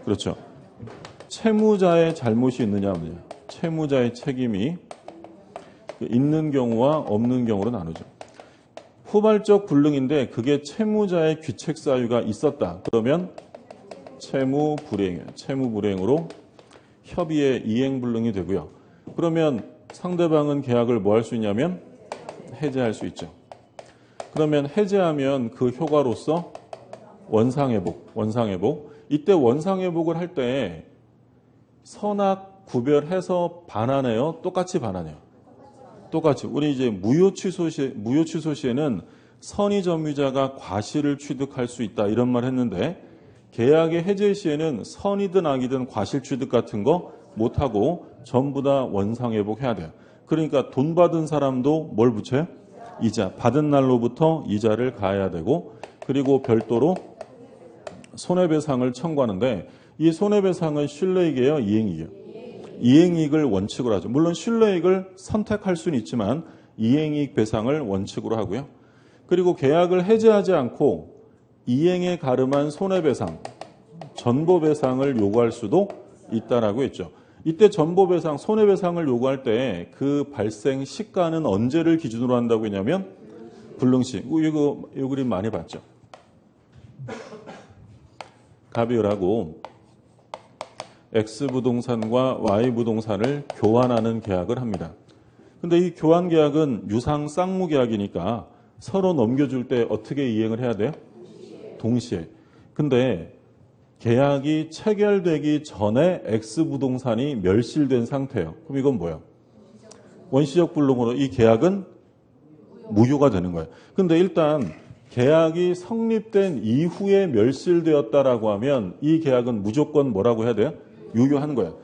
그렇죠. 채무자의 잘못이 있느냐 없느냐. 채무자의 책임이 있는 경우와 없는 경우로 나누죠. 후발적 불능인데 그게 채무자의 귀책 사유가 있었다. 그러면 채무 불이행이에요. 채무 불이행으로 협의의 이행 불능이 되고요. 그러면 상대방은 계약을 뭐 할 수 있냐면 해제할 수 있죠. 그러면 해제하면 그 효과로서 원상회복. 이때 원상회복을 할 때 선악 구별해서 반환해요? 똑같이 반환해요? 똑같이. 우리 이제 무효 취소 시에는 선의 점유자가 과실을 취득할 수 있다 이런 말 했는데 계약의 해제 시에는 선이든 악이든 과실 취득 같은 거 못하고 전부 다 원상회복해야 돼요. 그러니까 돈 받은 사람도 뭘 붙여요? 이자. 받은 날로부터 이자를 가해야 되고 그리고 별도로 손해배상을 청구하는데 이 손해배상은 실내이익이에요? 이행이익이에요? 이행이익을 원칙으로 하죠. 물론 실내이익을 선택할 수는 있지만 이행이익 배상을 원칙으로 하고요. 그리고 계약을 해제하지 않고 이행에 가름한 손해배상, 전보배상을 요구할 수도 있다라고 했죠. 이때 전보배상, 손해배상을 요구할 때 그 발생 시가는 언제를 기준으로 한다고 했냐면 불능시. 이 그림 많이 봤죠. 갑이을하고 X부동산과 Y부동산을 교환하는 계약을 합니다. 근데 이 교환 계약은 유상 쌍무 계약이니까 서로 넘겨줄 때 어떻게 이행을 해야 돼요? 동시에. 근데 계약이 체결되기 전에 X부동산이 멸실된 상태예요. 그럼 이건 뭐예요? 원시적 불능으로 이 계약은 무효가 되는 거예요. 근데 일단 계약이 성립된 이후에 멸실되었다라고 하면 이 계약은 무조건 뭐라고 해야 돼요? 유효한 거예요.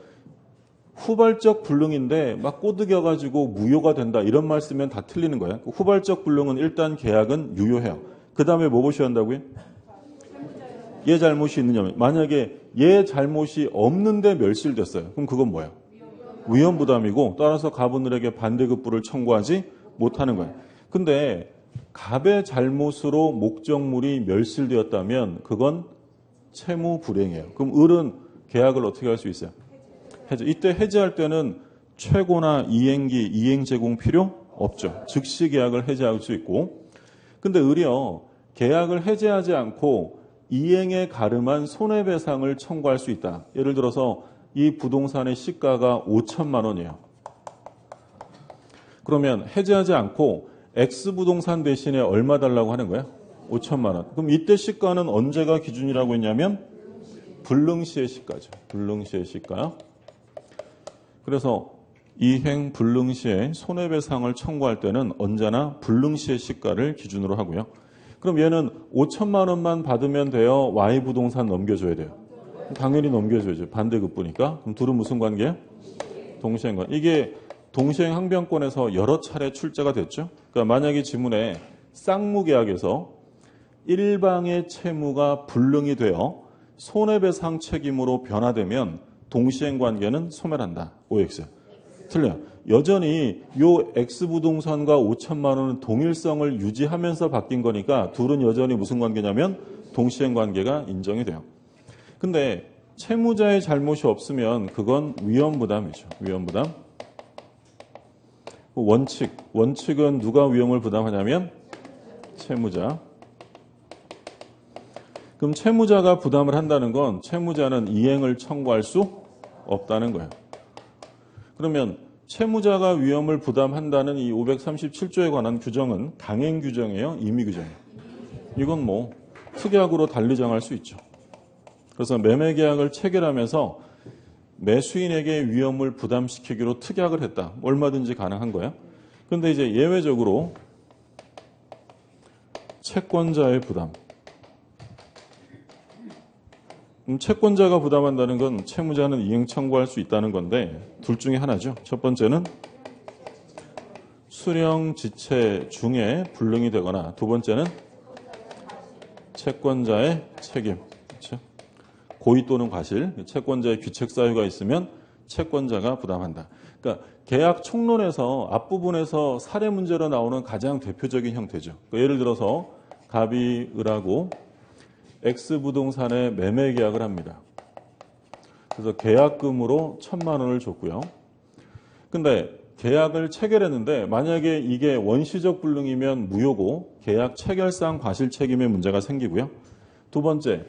후발적 불능인데 막 꼬드겨가지고 무효가 된다 이런 말 쓰면 다 틀리는 거예요. 후발적 불능은 일단 계약은 유효해요. 그 다음에 뭐 보셔야 한다고요? 얘 잘못이 있느냐. 만약에 얘 잘못이 없는데 멸실됐어요. 그럼 그건 뭐예요? 위험부담이고 따라서 갑오늘에게 반대급부를 청구하지 못하는 거예요. 근데 갑의 잘못으로 목적물이 멸실되었다면 그건 채무 불이행이에요. 그럼 을은 계약을 어떻게 할 수 있어요? 해제. 이때 해제할 때는 최고나 이행기, 이행 제공 필요 없죠. 즉시 계약을 해제할 수 있고. 근데 을이요, 계약을 해제하지 않고 이행에 가름한 손해배상을 청구할 수 있다. 예를 들어서 이 부동산의 시가가 5천만 원이에요. 그러면 해제하지 않고 X부동산 대신에 얼마 달라고 하는 거야? 5천만 원. 그럼 이때 시가는 언제가 기준이라고 했냐면 불능시의 시가죠. 불능시의 시가. 그래서 이행 불능시에 손해배상을 청구할 때는 언제나 불능시의 시가를 기준으로 하고요. 그럼 얘는 5천만 원만 받으면 돼요? Y부동산 넘겨줘야 돼요? 당연히 넘겨줘야죠. 반대급부니까. 그럼 둘은 무슨 관계예요? 동시행관. 이게 동시행 항변권에서 여러 차례 출제가 됐죠. 그러니까 만약에 지문에 쌍무계약에서 일방의 채무가 불능이 되어 손해배상 책임으로 변화되면 동시행관계는 소멸한다. OX. 틀려요. 여전히 요 X부동산과 5천만 원은 동일성을 유지하면서 바뀐 거니까 둘은 여전히 무슨 관계냐면 동시행관계가 인정이 돼요. 근데 채무자의 잘못이 없으면 그건 위험부담이죠. 위험부담. 원칙은 누가 위험을 부담하냐면 채무자. 그럼 채무자가 부담을 한다는 건 채무자는 이행을 청구할 수 없다는 거예요. 그러면 채무자가 위험을 부담한다는 이 537조에 관한 규정은 강행 규정이에요? 임의 규정이에요? 이건 뭐 특약으로 달리 정할 수 있죠. 그래서 매매계약을 체결하면서 매수인에게 위험을 부담시키기로 특약을 했다. 얼마든지 가능한 거예요. 그런데 이제 예외적으로 채권자의 부담. 채권자가 부담한다는 건 채무자는 이행 청구할 수 있다는 건데 둘 중에 하나죠. 첫 번째는 수령 지체 중에 불능이 되거나 두 번째는 채권자의 책임. 그렇죠? 고의 또는 과실, 채권자의 귀책 사유가 있으면 채권자가 부담한다. 그러니까 계약 총론에서 앞부분에서 사례 문제로 나오는 가장 대표적인 형태죠. 그러니까 예를 들어서 갑이 을하고 X부동산의 매매 계약을 합니다. 그래서 계약금으로 1,000만 원을 줬고요. 근데 계약을 체결했는데 만약에 이게 원시적 불능이면 무효고 계약 체결상 과실 책임의 문제가 생기고요. 두 번째,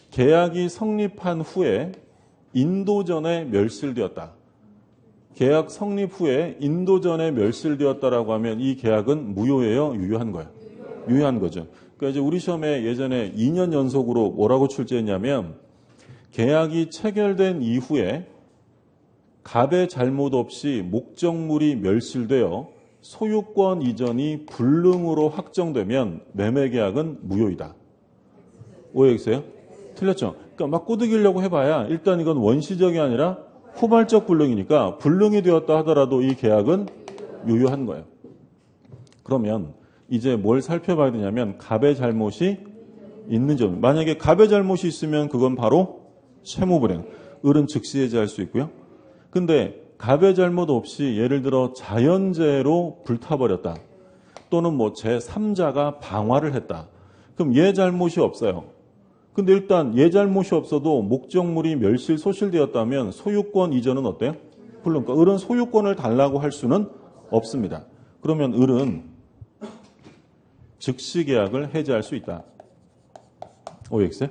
계약이 성립한 후에 인도전에 멸실되었다. 계약 성립 후에 인도전에 멸실되었다라고 하면 이 계약은 무효예요? 유효한 거예요? 유효한 거죠. 그러니까 이제 우리 시험에 예전에 2년 연속으로 뭐라고 출제했냐면 계약이 체결된 이후에 갑의 잘못 없이 목적물이 멸실되어 소유권 이전이 불능으로 확정되면 매매계약은 무효이다. 오해했어요? 틀렸죠? 그러니까 막 꼬드기려고 해봐야 일단 이건 원시적이 아니라 후발적 불능이니까 불능이 되었다 하더라도 이 계약은 유효한 거예요. 그러면 이제 뭘 살펴봐야 되냐면 갑의 잘못이 있는 점. 만약에 갑의 잘못이 있으면 그건 바로 채무불행. 을은 즉시 해지할 수 있고요. 근데 갑의 잘못 없이 예를 들어 자연재해로 불타버렸다. 또는 뭐 제3자가 방화를 했다. 그럼 얘 잘못이 없어요. 근데 일단 얘 잘못이 없어도 목적물이 멸실, 소실되었다면 소유권 이전은 어때요? 불능. 그러니까 을은 소유권을 달라고 할 수는 없습니다. 그러면 을은 즉시 계약을 해지할 수 있다. OX요?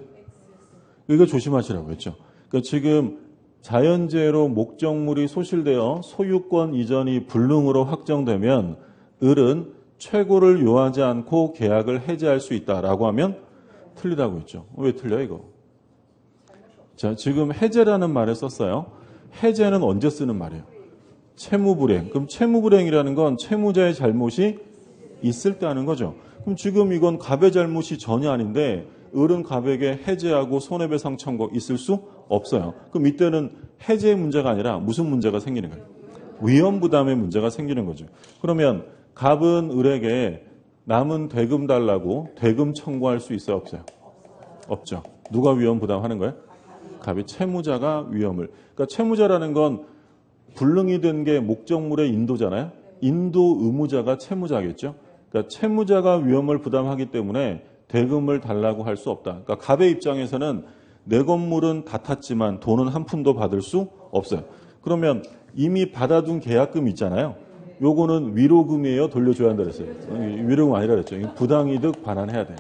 이거 조심하시라고 했죠. 그러니까 지금 자연재해로 목적물이 소실되어 소유권 이전이 불능으로 확정되면 을은 최고를 요하지 않고 계약을 해지할 수 있다라고 하면 틀리다고 했죠. 왜 틀려요 이거? 자, 지금 해제라는 말을 썼어요. 해제는 언제 쓰는 말이에요? 채무불이행. 그럼 채무불이행이라는 건 채무자의 잘못이 있을 때 하는 거죠. 그럼 지금 이건 갑의 잘못이 전혀 아닌데 을은 갑에게 해제하고 손해배상 청구 있을 수 없어요. 그럼 이때는 해제의 문제가 아니라 무슨 문제가 생기는 거예요? 위험부담의 문제가 생기는 거죠. 그러면 갑은 을에게 남은 대금 달라고 대금 청구할 수 있어요? 없어요? 없죠. 누가 위험부담하는 거예요? 갑이. 채무자가 위험을. 그러니까 채무자라는 건 불능이 된 게 목적물의 인도잖아요. 인도 의무자가 채무자겠죠. 그러니까 채무자가 위험을 부담하기 때문에 대금을 달라고 할 수 없다. 그러니까 갑의 입장에서는 내 건물은 다 탔지만 돈은 한 푼도 받을 수 없어요. 그러면 이미 받아둔 계약금 있잖아요. 요거는 위로금이에요? 돌려줘야 한다 그랬어요. 위로금 아니라 그랬죠. 부당이득 반환해야 돼요.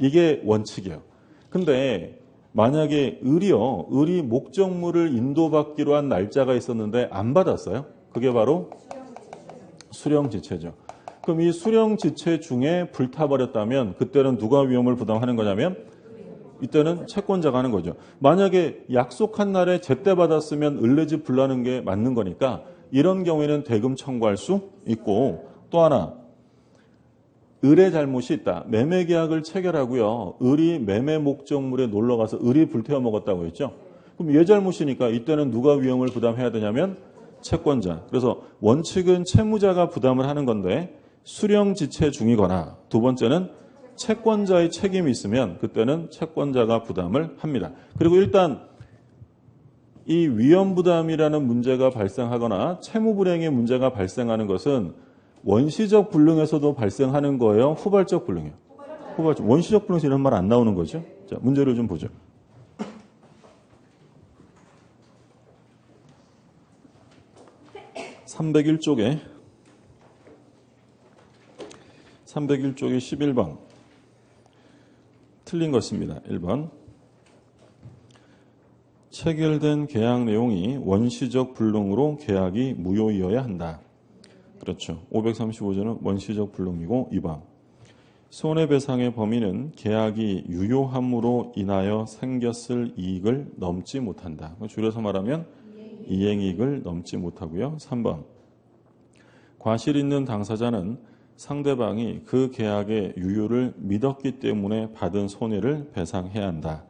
이게 원칙이에요. 근데 만약에 을이 목적물을 인도받기로 한 날짜가 있었는데 안 받았어요. 그게 바로 수령지체죠. 그럼 이 수령지체 중에 불타버렸다면 그때는 누가 위험을 부담하는 거냐면 이때는 채권자가 하는 거죠. 만약에 약속한 날에 제때 받았으면 을 내지 불나는 게 맞는 거니까 이런 경우에는 대금 청구할 수 있고, 또 하나 을의 잘못이 있다. 매매 계약을 체결하고요. 을이 매매 목적물에 놀러가서 을이 불태워 먹었다고 했죠. 그럼 얘 잘못이니까 이때는 누가 위험을 부담해야 되냐면 채권자. 그래서 원칙은 채무자가 부담을 하는 건데 수령지체 중이거나 두 번째는 채권자의 책임이 있으면 그때는 채권자가 부담을 합니다. 그리고 일단 이 위험부담이라는 문제가 발생하거나 채무불이행의 문제가 발생하는 것은 원시적 불능에서도 발생하는 거예요? 후발적 불능이에요? 후발적. 원시적 불능에서 이런 말 안 나오는 거죠. 자, 문제를 좀 보죠. (301쪽에) 301쪽에 11번 틀린 것입니다. 1번 체결된 계약 내용이 원시적 불능으로 계약이 무효이어야 한다. 그렇죠. 535조는 원시적 불능이고 2번 손해배상의 범위는 계약이 유효함으로 인하여 생겼을 이익을 넘지 못한다. 줄여서 말하면 이행이익을 넘지 못하고요. 3번 과실 있는 당사자는 상대방이 그 계약의 유효를 믿었기 때문에 받은 손해를 배상해야 한다.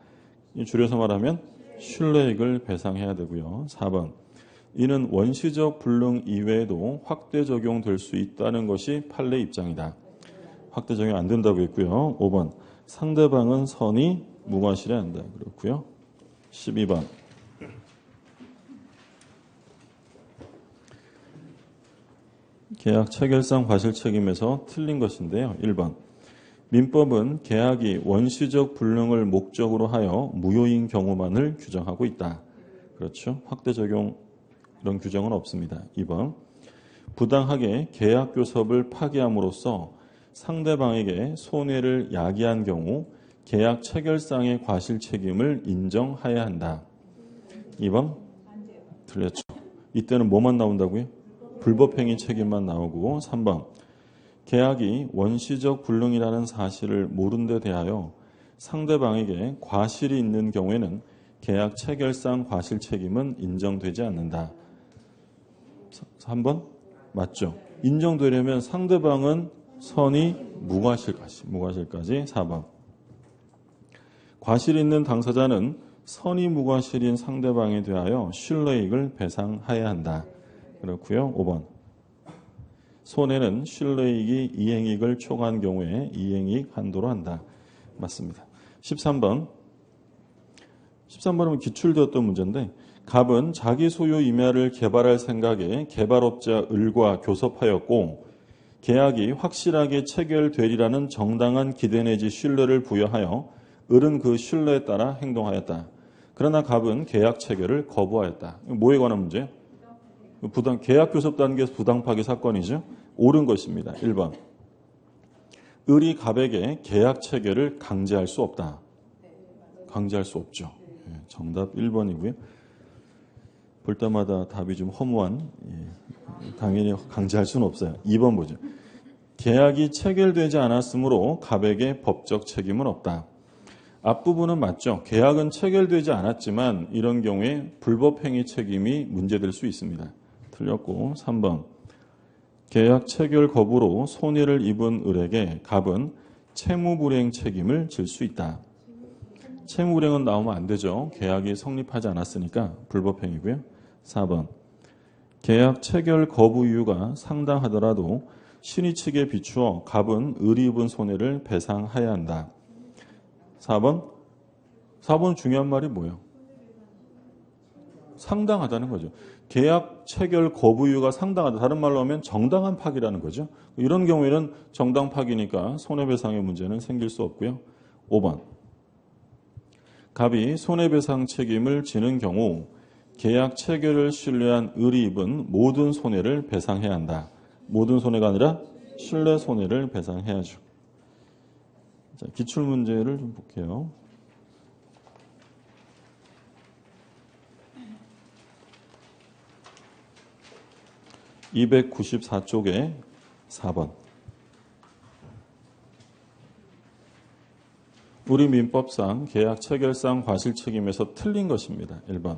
줄여서 말하면 신뢰익을 배상해야 되고요. 4번 이는 원시적 불능 이외에도 확대 적용될 수 있다는 것이 판례 입장이다. 확대 적용 안 된다고 했고요. 5번 상대방은 선이 무과실해야 한다. 그렇고요. 12번 계약 체결상 과실 책임에서 틀린 것인데요. 1번 민법은 계약이 원시적 불능을 목적으로 하여 무효인 경우만을 규정하고 있다. 그렇죠. 확대 적용 이런 규정은 없습니다. 2번. 부당하게 계약 교섭을 파기함으로써 상대방에게 손해를 야기한 경우 계약 체결상의 과실 책임을 인정해야 한다. 2번. 틀렸죠. 이때는 뭐만 나온다고요? 불법행위 책임만 나오고. 3번. 계약이 원시적 불능이라는 사실을 모른 데 대하여 상대방에게 과실이 있는 경우에는 계약 체결상 과실 책임은 인정되지 않는다. 3번? 맞죠. 인정되려면 상대방은 선이 무과실까지. 4번. 과실이 있는 당사자는 선이 무과실인 상대방에 대하여 신뢰익을 배상해야 한다. 그렇고요. 5번. 손해는 신뢰익이 이행익을 초과한 경우에 이행익 한도로 한다. 맞습니다. 13번. 13번은 기출되었던 문제인데 갑은 자기 소유 임야를 개발할 생각에 개발업자 을과 교섭하였고 계약이 확실하게 체결되리라는 정당한 기대 내지 신뢰를 부여하여 을은 그 신뢰에 따라 행동하였다. 그러나 갑은 계약 체결을 거부하였다. 뭐에 관한 문제? 계약 교섭 단계에서 부당 파기 사건이죠. 옳은 것입니다. 1번. 을이 갑에게 계약 체결을 강제할 수 없다. 강제할 수 없죠. 정답 1번이고요. 볼 때마다 답이 좀 허무한, 당연히 강제할 수는 없어요. 2번 보죠. 계약이 체결되지 않았으므로 갑에게 법적 책임은 없다. 앞부분은 맞죠. 계약은 체결되지 않았지만 이런 경우에 불법행위 책임이 문제될 수 있습니다. 틀렸고. 3번. 계약 체결 거부로 손해를 입은 을에게 갑은 채무불이행 책임을 질 수 있다. 채무불이행은 나오면 안 되죠. 계약이 성립하지 않았으니까 불법행위고요. 4번. 계약 체결 거부 이유가 상당하더라도 신의 측에 비추어 갑은 을이 입은 손해를 배상해야 한다. 4번. 4번 중요한 말이 뭐예요? 상당하다는 거죠. 계약 체결 거부 이유가 상당하다. 다른 말로 하면 정당한 파기라는 거죠. 이런 경우에는 정당 파기니까 손해배상의 문제는 생길 수 없고요. 5번. 갑이 손해배상 책임을 지는 경우 계약 체결을 신뢰한 을이 입은 모든 손해를 배상해야 한다. 모든 손해가 아니라 신뢰 손해를 배상해야죠. 자, 기출문제를 좀 볼게요. (294쪽에) 4번. 우리 민법상 계약 체결상 과실 책임에서 틀린 것입니다. 1번.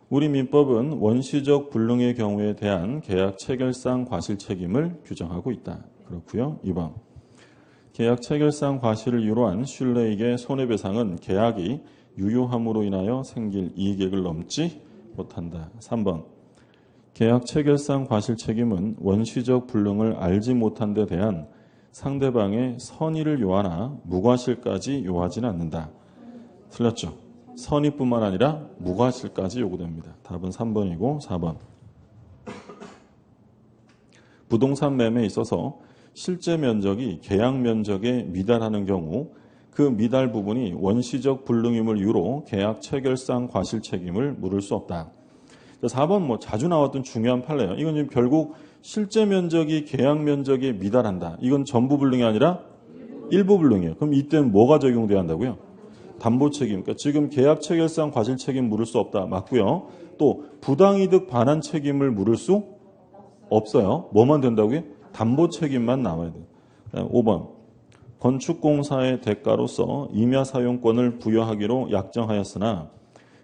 우리 민법은 원시적 불능의 경우에 대한 계약 체결상 과실 책임을 규정하고 있다. 그렇고요. 2번. 계약 체결상 과실을 이유로 한 신뢰익의 손해배상은 계약이 유효함으로 인하여 생길 이익액을 넘지 못한다. 3번. 계약 체결상 과실 책임은 원시적 불능을 알지 못한 데 대한 상대방의 선의를 요하나 무과실까지 요하지는 않는다. 틀렸죠. 선의뿐만 아니라 무과실까지 요구됩니다. 답은 3번이고 4번. 부동산 매매에 있어서 실제 면적이 계약 면적에 미달하는 경우 그 미달 부분이 원시적 불능임을 이유로 계약 체결상 과실 책임을 물을 수 없다. 4번 자주 나왔던 중요한 판례예요. 이건 지금 결국 실제 면적이 계약 면적에 미달한다. 이건 전부 불능이 아니라 일부 불능이에요. 그럼 이때는 뭐가 적용돼야 한다고요? 담보 책임. 그러니까 지금 계약 체결상 과실 책임 물을 수 없다. 맞고요. 또 부당이득 반환 책임을 물을 수 없어요. 뭐만 된다고요? 담보 책임만 나와야 돼요. 5번. 건축공사의 대가로서 임야 사용권을 부여하기로 약정하였으나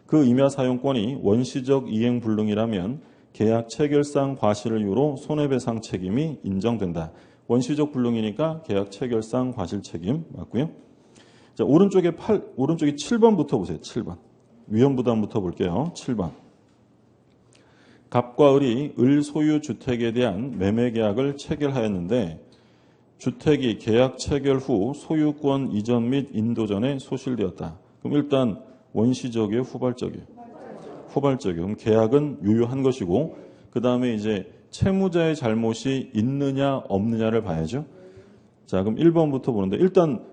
그 임야 사용권이 원시적 이행 불능이라면 계약 체결상 과실을 이유로 손해배상 책임이 인정된다. 원시적 불능이니까 계약 체결상 과실 책임 맞고요. 자, 오른쪽에 7번부터 보세요. 7번. 위험부담부터 볼게요. 7번. 갑과 을이 을 소유 주택에 대한 매매 계약을 체결하였는데 주택이 계약 체결 후 소유권 이전 및 인도 전에 소실되었다. 그럼 일단 원시적이에요, 후발적이에요? 후발적이에요. 그럼 계약은 유효한 것이고 그 다음에 이제 채무자의 잘못이 있느냐 없느냐를 봐야죠. 자, 그럼 1번부터 보는데 일단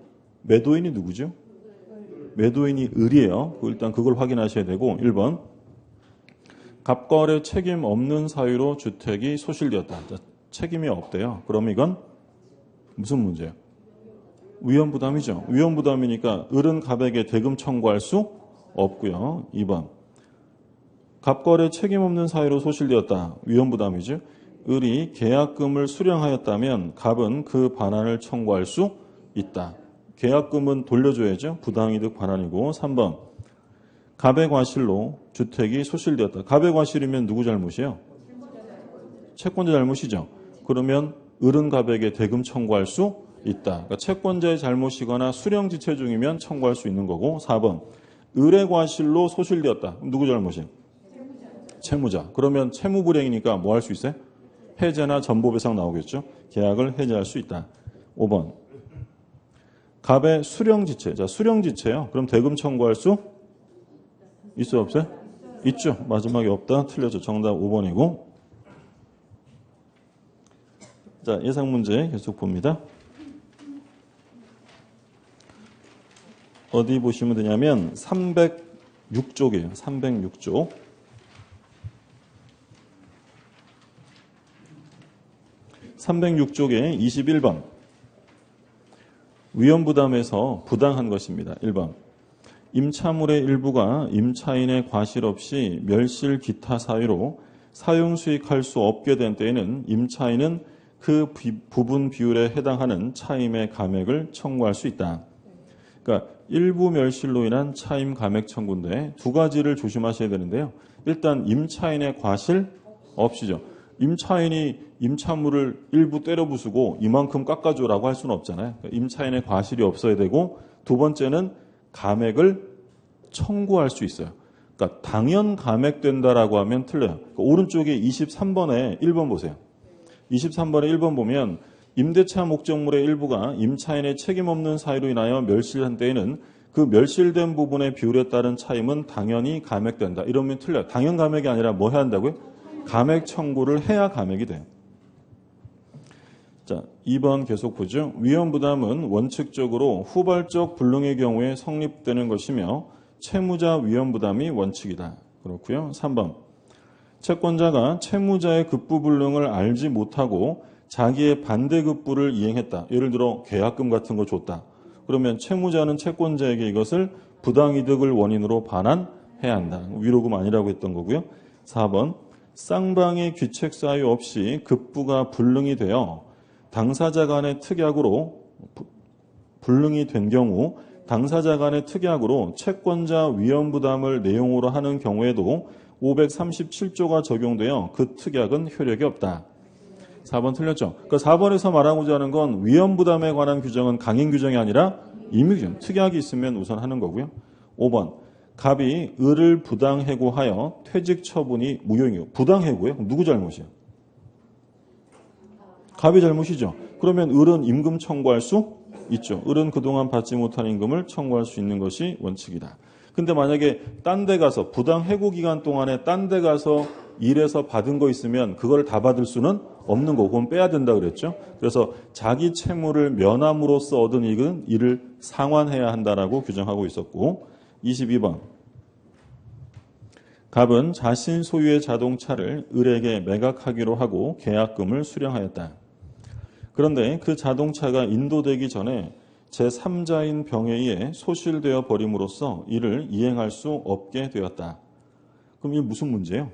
매도인이 누구죠? 매도인이 을이에요. 일단 그걸 확인하셔야 되고 1번. 갑거래 책임 없는 사유로 주택이 소실되었다. 자, 책임이 없대요. 그럼 이건 무슨 문제예요? 위험부담이죠. 위험부담이니까 을은 갑에게 대금 청구할 수 없고요. 2번. 갑거래 책임 없는 사유로 소실되었다. 위험부담이죠. 을이 계약금을 수령하였다면 갑은 그 반환을 청구할 수 있다. 계약금은 돌려줘야죠. 부당이득 반환이고. 3번. 갑의 과실로 주택이 소실되었다. 갑의 과실이면 누구 잘못이에요? 채권자 잘못이죠. 그러면 을은 갑에게 대금 청구할 수 있다. 그러니까 채권자의 잘못이거나 수령지체 중이면 청구할 수 있는 거고. 4번. 을의 과실로 소실되었다. 누구 잘못이에요? 채무자. 그러면 채무불이행이니까 뭐 할 수 있어요? 해제나 전보배상 나오겠죠. 계약을 해제할 수 있다. 5번. 갑의 수령지체. 자, 수령지체요. 그럼 대금 청구할 수 있어요, 없어요? 있죠. 마지막에 없다. 틀렸죠. 정답 5번이고. 자, 예상 문제 계속 봅니다. 어디 보시면 되냐면 306쪽이에요. 306쪽. 306쪽에 21번. 위험부담에서 부당한 것입니다. 1번. 임차물의 일부가 임차인의 과실 없이 멸실 기타 사유로 사용수익할 수 없게 된 때에는 임차인은 그 부분 비율에 해당하는 차임의 감액을 청구할 수 있다. 그러니까 일부 멸실로 인한 차임 감액 청구인데 두 가지를 조심하셔야 되는데요. 일단 임차인의 과실 없이죠. 임차인이 임차물을 일부 때려 부수고 이만큼 깎아줘라고 할 수는 없잖아요. 그러니까 임차인의 과실이 없어야 되고 두 번째는 감액을 청구할 수 있어요. 그러니까 당연 감액된다라고 하면 틀려요. 그러니까 오른쪽에 23번에 1번 보세요. 23번에 1번 보면 임대차 목적물의 일부가 임차인의 책임 없는 사유로 인하여 멸실한 때에는 그 멸실된 부분의 비율에 따른 차임은 당연히 감액된다. 이러면 틀려요. 당연 감액이 아니라 뭐 해야 한다고요? 감액 청구를 해야 감액이 돼요. 자, 2번 계속 보죠. 위험부담은 원칙적으로 후발적 불능의 경우에 성립되는 것이며 채무자 위험부담이 원칙이다. 그렇고요. 3번. 채권자가 채무자의 급부불능을 알지 못하고 자기의 반대급부를 이행했다. 예를 들어 계약금 같은 거 줬다. 그러면 채무자는 채권자에게 이것을 부당이득을 원인으로 반환해야 한다. 위로금 아니라고 했던 거고요. 4번. 쌍방의 귀책 사유 없이 급부가 불능이 되어 당사자 간의 특약으로 불능이 된 경우 당사자 간의 특약으로 채권자 위험부담을 내용으로 하는 경우에도 537조가 적용되어 그 특약은 효력이 없다. 4번 틀렸죠? 그러니까 4번에서 말하고자 하는 건 위험부담에 관한 규정은 강행 규정이 아니라 임의 규정, 특약이 있으면 우선 하는 거고요. 5번. 갑이 을을 부당해고하여 퇴직 처분이 무효이요. 부당해고요? 누구 잘못이에요? 갑이 잘못이죠. 그러면 을은 임금 청구할 수 있죠. 을은 그동안 받지 못한 임금을 청구할 수 있는 것이 원칙이다. 근데 만약에 딴 데 가서 부당해고 기간 동안에 딴 데 가서 일해서 받은 거 있으면 그걸 다 받을 수는 없는 거고 그건 빼야 된다 그랬죠. 그래서 자기 채무를 면함으로써 얻은 이익은 이를 상환해야 한다라고 규정하고 있었고 22번. 갑은 자신 소유의 자동차를 을에게 매각하기로 하고 계약금을 수령하였다. 그런데 그 자동차가 인도되기 전에 제3자인 병에 의해 소실되어 버림으로써 이를 이행할 수 없게 되었다. 그럼 이게 무슨 문제예요?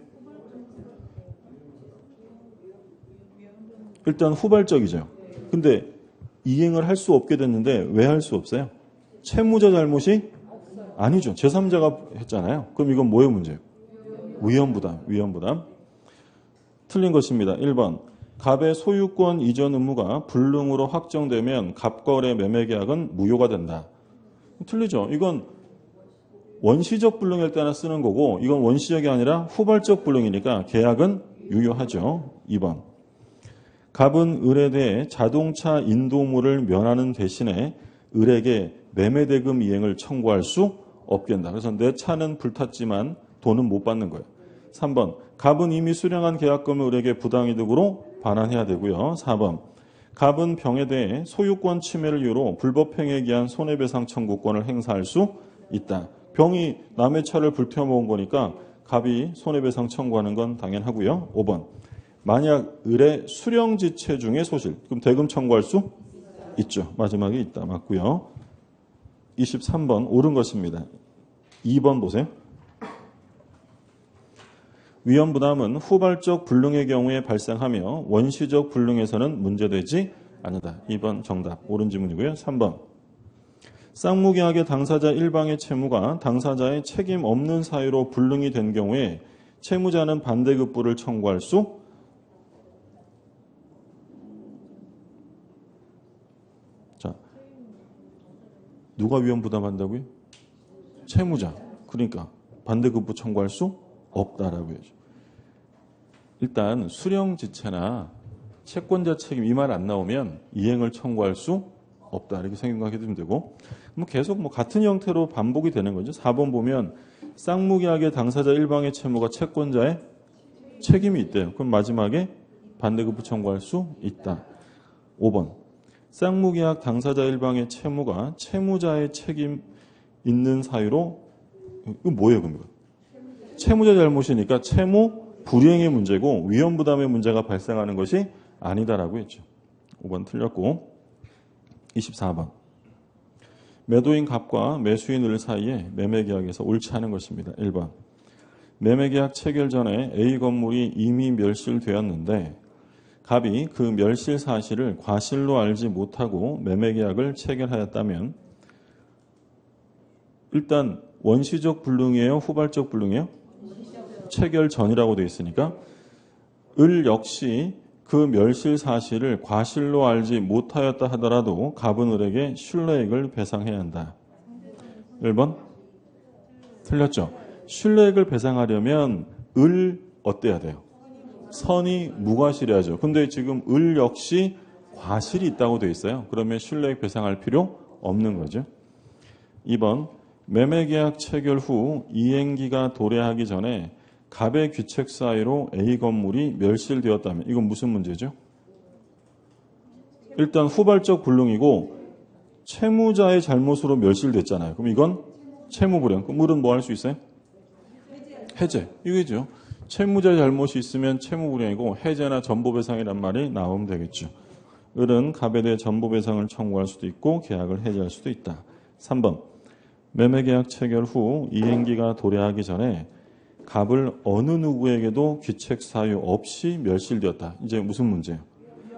일단 후발적이죠. 근데 이행을 할 수 없게 됐는데 왜 할 수 없어요? 채무자 잘못이 아니죠. 제3자가 했잖아요. 그럼 이건 뭐의 문제예요? 위험부담. 틀린 것입니다. 1번. 갑의 소유권 이전 의무가 불능으로 확정되면 갑거래 매매계약은 무효가 된다. 틀리죠. 이건 원시적 불능일 때나 쓰는 거고 이건 원시적이 아니라 후발적 불능이니까 계약은 유효하죠. 2번. 갑은 을에 대해 자동차 인도물을 면하는 대신에 을에게 매매대금 이행을 청구할 수 없게 된다. 그래서 내 차는 불탔지만 돈은 못 받는 거예요. 3번. 갑은 이미 수령한 계약금을 을에게 부당이득으로 반환해야 되고요. 4번. 갑은 병에 대해 소유권 침해를 이유로 불법행위에 기한 손해배상 청구권을 행사할 수 있다. 병이 남의 차를 불태워 먹은 거니까 갑이 손해배상 청구하는 건 당연하고요. 5번. 만약 을의 수령지체 중에 소실. 그럼 대금 청구할 수 있죠. 마지막에 있다. 맞고요. 23번 옳은 것입니다. 2번 보세요. 위험부담은 후발적 불능의 경우에 발생하며 원시적 불능에서는 문제되지 않는다. 2번 정답. 옳은 지문이고요. 3번. 쌍무계약의 당사자 일방의 채무가 당사자의 책임 없는 사유로 불능이 된 경우에 채무자는 반대급부를 청구할 수 자, 누가 위험부담한다고요? 채무자. 그러니까 반대급부 청구할 수 없다라고 해야죠. 일단 수령지체나 채권자 책임 이 말 안 나오면 이행을 청구할 수 없다. 이렇게 생각하게 되면 되고 계속 같은 형태로 반복이 되는 거죠. 4번 보면 쌍무계약의 당사자 일방의 채무가 채권자의 책임이 있대요. 그럼 마지막에 반대급부 청구할 수 있다. 5번 쌍무계약 당사자 일방의 채무가 채무자의 책임 있는 사유로 이거 뭐예요? 그럼 채무자 잘못이니까 채무 불이행의 문제고 위험부담의 문제가 발생하는 것이 아니다라고 했죠. 5번 틀렸고 24번 매도인 갑과 매수인 을 사이에 매매계약에서 옳지 않은 것입니다. 1번 매매계약 체결 전에 A 건물이 이미 멸실되었는데 갑이 그 멸실 사실을 과실로 알지 못하고 매매계약을 체결하였다면 일단 원시적 불능이에요? 후발적 불능이에요? 체결 전이라고 되어 있으니까 을 역시 그 멸실 사실을 과실로 알지 못하였다 하더라도 갑은 을에게 신뢰액을 배상해야 한다. 1번 틀렸죠. 신뢰액을 배상하려면 을 어때야 돼요? 선이 무과실해야죠. 근데 지금 을 역시 과실이 있다고 되어 있어요. 그러면 신뢰액 배상할 필요 없는 거죠. 2번 매매계약 체결 후 이행기가 도래하기 전에 갑의 귀책 사유로 A 건물이 멸실되었다면 이건 무슨 문제죠? 일단 후발적 불능이고 채무자의 잘못으로 멸실됐잖아요. 그럼 이건 채무불이행. 그럼 을은 뭐 할 수 있어요? 해제. 이거죠. 채무자의 잘못이 있으면 채무불이행이고 해제나 전보배상이란 말이 나오면 되겠죠. 을은 갑에 대해 전보배상을 청구할 수도 있고 계약을 해제할 수도 있다. 3번 매매계약 체결 후 이행기가 도래하기 전에 갑을 어느 누구에게도 귀책 사유 없이 멸실되었다. 이제 무슨 문제예요?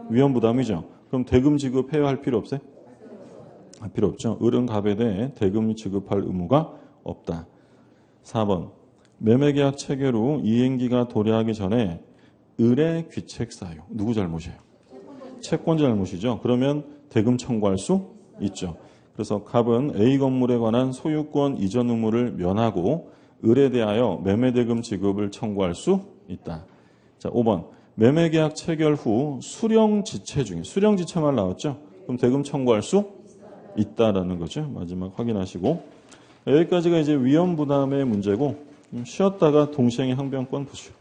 위험부담이죠. 그럼 대금 지급해야 할 필요 없어요? 할 필요 없죠. 을은 갑에 대해 대금 지급할 의무가 없다. 4번 매매계약 체결 후 이행기가 도래하기 전에 을의 귀책 사유 누구 잘못이에요? 채권자 잘못이죠. 그러면 대금 청구할 수 있죠. 그래서 갑은 A 건물에 관한 소유권 이전 의무를 면하고 을에 대하여 매매대금 지급을 청구할 수 있다. 자, 5번 매매계약 체결 후 수령지체 중에 수령지체만 나왔죠. 그럼 대금 청구할 수 있다라는 거죠. 마지막 확인하시고 여기까지가 이제 위험부담의 문제고 쉬었다가 동시행의 항변권 보시죠.